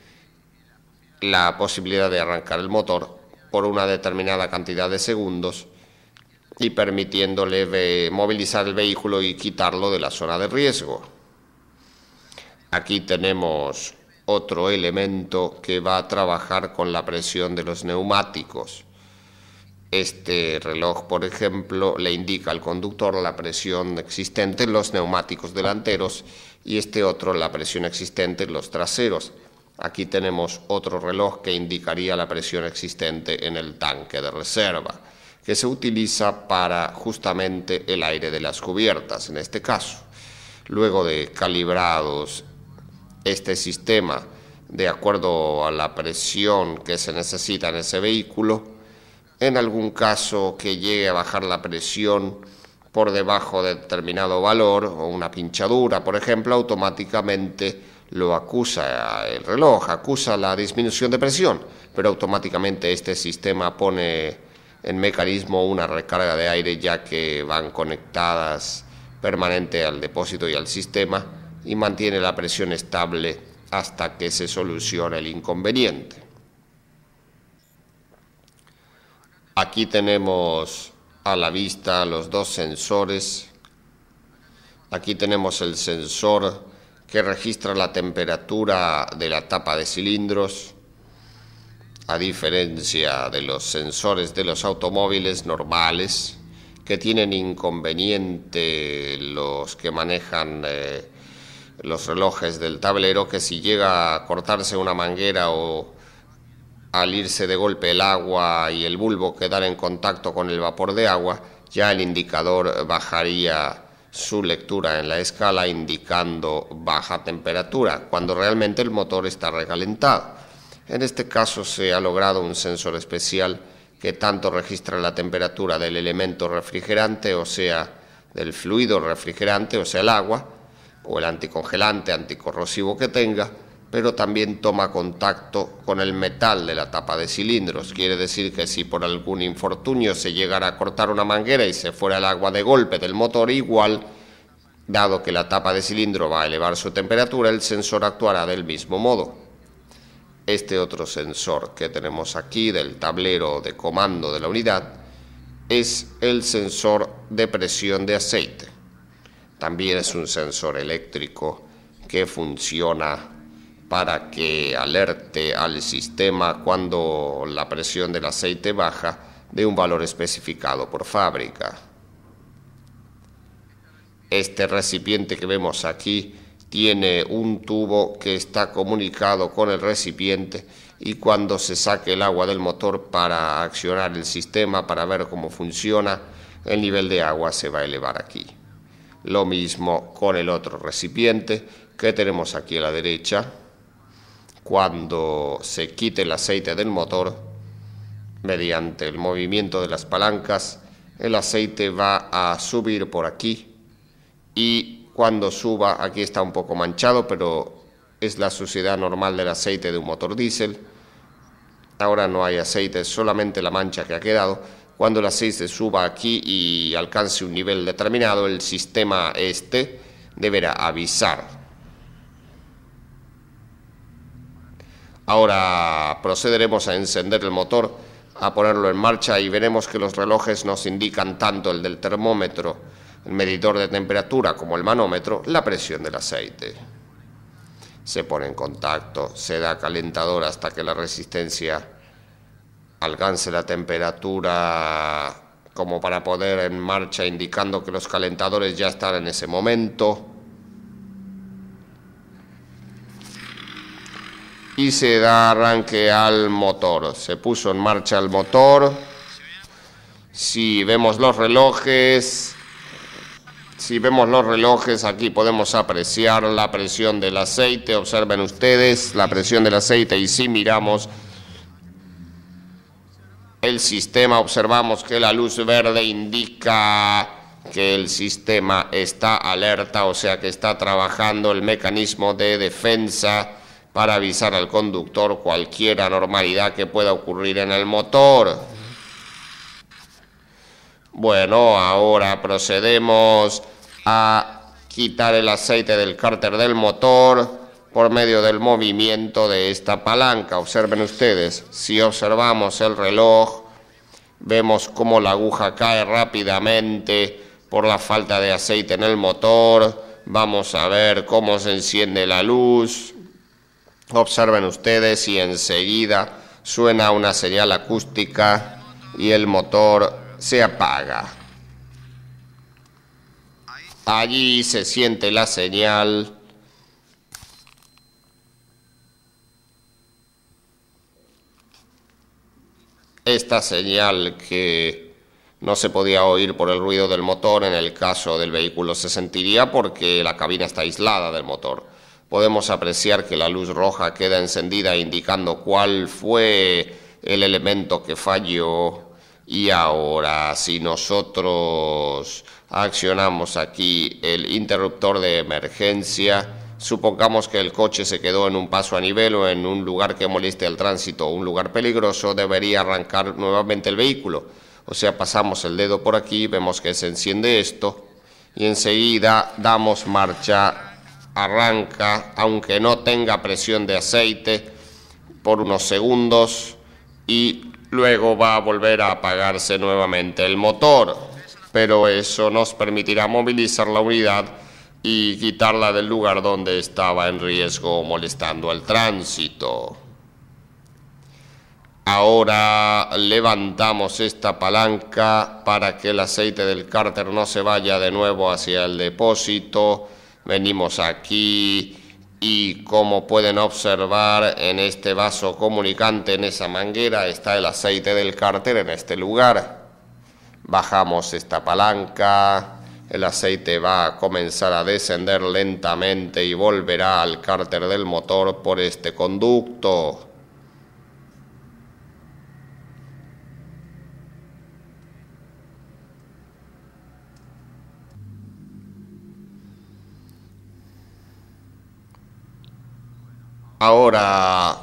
la posibilidad de arrancar el motor por una determinada cantidad de segundos y permitiéndole movilizar el vehículo y quitarlo de la zona de riesgo. Aquí tenemos otro elemento que va a trabajar con la presión de los neumáticos. Este reloj, por ejemplo, le indica al conductor la presión existente en los neumáticos delanteros y este otro la presión existente en los traseros. Aquí tenemos otro reloj que indicaría la presión existente en el tanque de reserva, que se utiliza para justamente el aire de las cubiertas, en este caso. Luego de calibrados este sistema de acuerdo a la presión que se necesita en ese vehículo, en algún caso que llegue a bajar la presión por debajo de determinado valor o una pinchadura, por ejemplo, automáticamente lo acusa el reloj, acusa la disminución de presión, pero automáticamente este sistema pone en mecanismo una recarga de aire, ya que van conectadas permanente al depósito y al sistema, y mantiene la presión estable hasta que se solucione el inconveniente. Aquí tenemos a la vista los dos sensores. Aquí tenemos el sensor que registra la temperatura de la tapa de cilindros. A diferencia de los sensores de los automóviles normales, que tienen inconveniente los que manejan los relojes del tablero, que si llega a cortarse una manguera o al irse de golpe el agua y el bulbo quedar en contacto con el vapor de agua, ya el indicador bajaría su lectura en la escala indicando baja temperatura, cuando realmente el motor está recalentado. En este caso se ha logrado un sensor especial que tanto registra la temperatura del elemento refrigerante, o sea, del fluido refrigerante, o sea, el agua, o el anticongelante, anticorrosivo que tenga, pero también toma contacto con el metal de la tapa de cilindros. Quiere decir que si por algún infortunio se llegara a cortar una manguera y se fuera el agua de golpe del motor, igual, dado que la tapa de cilindro va a elevar su temperatura, el sensor actuará del mismo modo. Este otro sensor que tenemos aquí del tablero de comando de la unidad es el sensor de presión de aceite. También es un sensor eléctrico que funciona para que alerte al sistema cuando la presión del aceite baja de un valor especificado por fábrica. Este recipiente que vemos aquí tiene un tubo que está comunicado con el recipiente, y cuando se saque el agua del motor para accionar el sistema, para ver cómo funciona, el nivel de agua se va a elevar aquí. Lo mismo con el otro recipiente que tenemos aquí a la derecha. Cuando se quite el aceite del motor, mediante el movimiento de las palancas, el aceite va a subir por aquí, y cuando suba, aquí está un poco manchado, pero es la suciedad normal del aceite de un motor diésel. Ahora no hay aceite, es solamente la mancha que ha quedado. Cuando el aceite suba aquí y alcance un nivel determinado, el sistema deberá avisar. Ahora procederemos a encender el motor, a ponerlo en marcha, y veremos que los relojes nos indican, tanto el del termómetro, el medidor de temperatura, como el manómetro, la presión del aceite. Se pone en contacto, se da calentador hasta que la resistencia alcance la temperatura como para poner en marcha, indicando que los calentadores ya están en ese momento. Y se da arranque al motor. Se puso en marcha el motor. Si vemos los relojes, aquí podemos apreciar la presión del aceite. Observen ustedes la presión del aceite, y si miramos el sistema, observamos que la luz verde indica que el sistema está alerta, o sea que está trabajando el mecanismo de defensa para avisar al conductor cualquier anormalidad que pueda ocurrir en el motor. Bueno, ahora procedemos a quitar el aceite del cárter del motor por medio del movimiento de esta palanca. Observen ustedes, si observamos el reloj, vemos cómo la aguja cae rápidamente por la falta de aceite en el motor. Vamos a ver cómo se enciende la luz. Observen ustedes y enseguida suena una señal acústica y el motor se apaga. Allí se siente la señal. Esta señal que no se podía oír por el ruido del motor, en el caso del vehículo se sentiría porque la cabina está aislada del motor. Podemos apreciar que la luz roja queda encendida indicando cuál fue el elemento que falló. Y ahora, si nosotros accionamos aquí el interruptor de emergencia, supongamos que el coche se quedó en un paso a nivel o en un lugar que moleste al tránsito o un lugar peligroso, debería arrancar nuevamente el vehículo. O sea, pasamos el dedo por aquí, vemos que se enciende esto y enseguida damos marcha. Arranca, aunque no tenga presión de aceite, por unos segundos y luego va a volver a apagarse nuevamente el motor. Pero eso nos permitirá movilizar la unidad y quitarla del lugar donde estaba en riesgo molestando al tránsito. Ahora levantamos esta palanca para que el aceite del cárter no se vaya de nuevo hacia el depósito. Venimos aquí y como pueden observar en este vaso comunicante, en esa manguera, está el aceite del cárter en este lugar. Bajamos esta palanca, el aceite va a comenzar a descender lentamente y volverá al cárter del motor por este conducto. Ahora,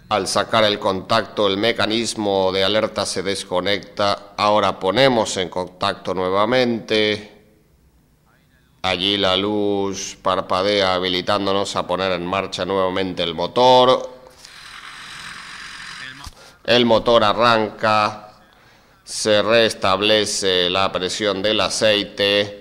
al sacar el contacto, el mecanismo de alerta se desconecta. Ahora ponemos en contacto nuevamente. Allí la luz parpadea habilitándonos a poner en marcha nuevamente el motor. El motor arranca, se restablece la presión del aceite.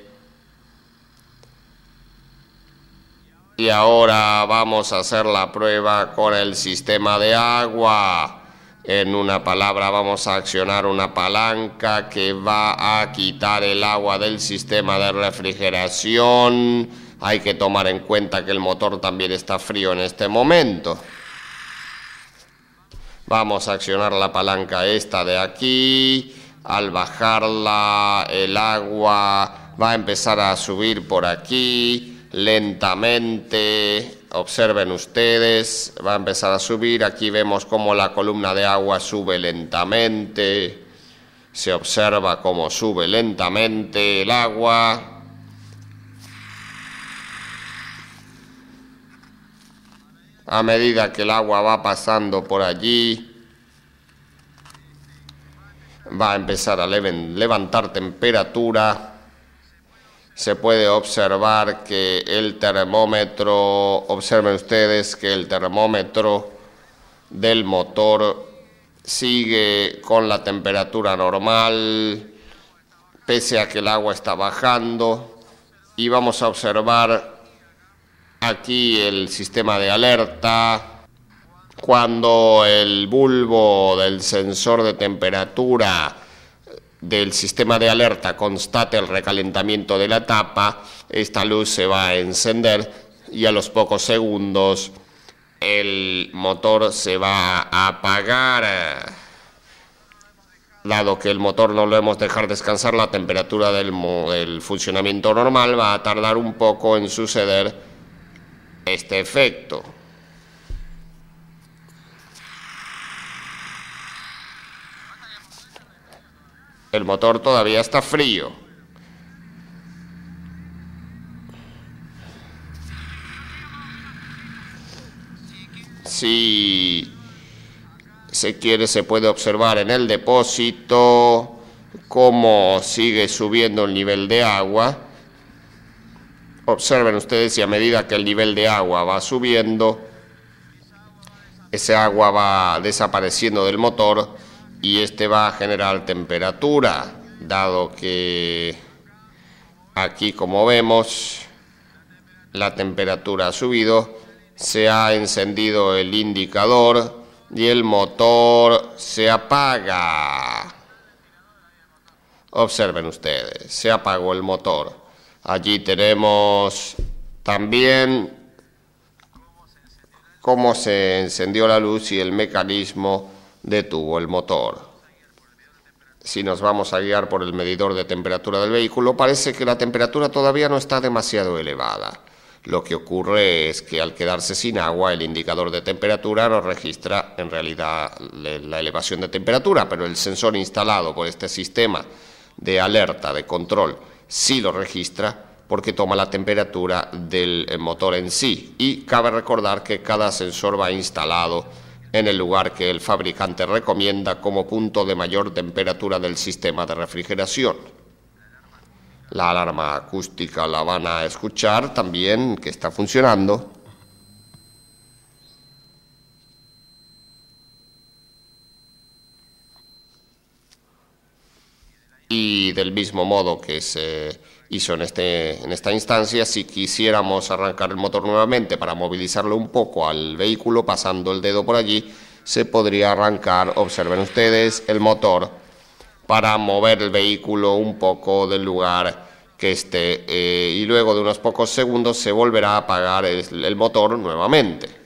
Y ahora vamos a hacer la prueba con el sistema de agua. En una palabra, vamos a accionar una palanca que va a quitar el agua del sistema de refrigeración. Hay que tomar en cuenta que el motor también está frío en este momento. Vamos a accionar la palanca esta de aquí. Al bajarla, el agua va a empezar a subir por aquí. Lentamente, observen ustedes, va a empezar a subir. Aquí vemos cómo la columna de agua sube lentamente. Se observa cómo sube lentamente el agua. A medida que el agua va pasando por allí, va a empezar a levantar temperatura. Se puede observar que el termómetro, observen ustedes que el termómetro del motor sigue con la temperatura normal, pese a que el agua está bajando. Y vamos a observar aquí el sistema de alerta. Cuando el bulbo del sensor de temperatura del sistema de alerta constate el recalentamiento de la tapa, esta luz se va a encender y a los pocos segundos el motor se va a apagar. Dado que el motor no lo hemos dejado descansar, la temperatura del funcionamiento normal va a tardar un poco en suceder este efecto. El motor todavía está frío. Si se quiere, se puede observar en el depósito cómo sigue subiendo el nivel de agua. Observen ustedes y a medida que el nivel de agua va subiendo, ese agua va desapareciendo del motor y este va a generar temperatura, dado que aquí, como vemos, la temperatura ha subido. Se ha encendido el indicador y el motor se apaga. Observen ustedes, se apagó el motor. Allí tenemos también cómo se encendió la luz y el mecanismo detuvo el motor. Si nos vamos a guiar por el medidor de temperatura del vehículo, parece que la temperatura todavía no está demasiado elevada. Lo que ocurre es que al quedarse sin agua, el indicador de temperatura no registra en realidad la elevación de temperatura, pero el sensor instalado por este sistema de alerta, de control, sí lo registra porque toma la temperatura del motor en sí. Y cabe recordar que cada sensor va instalado en el lugar que el fabricante recomienda como punto de mayor temperatura del sistema de refrigeración. La alarma acústica la van a escuchar también, que está funcionando. Y del mismo modo que se hizo en esta instancia, si quisiéramos arrancar el motor nuevamente para movilizarlo un poco al vehículo, pasando el dedo por allí, se podría arrancar, observen ustedes, el motor para mover el vehículo un poco del lugar que esté, y luego de unos pocos segundos se volverá a apagar el motor nuevamente.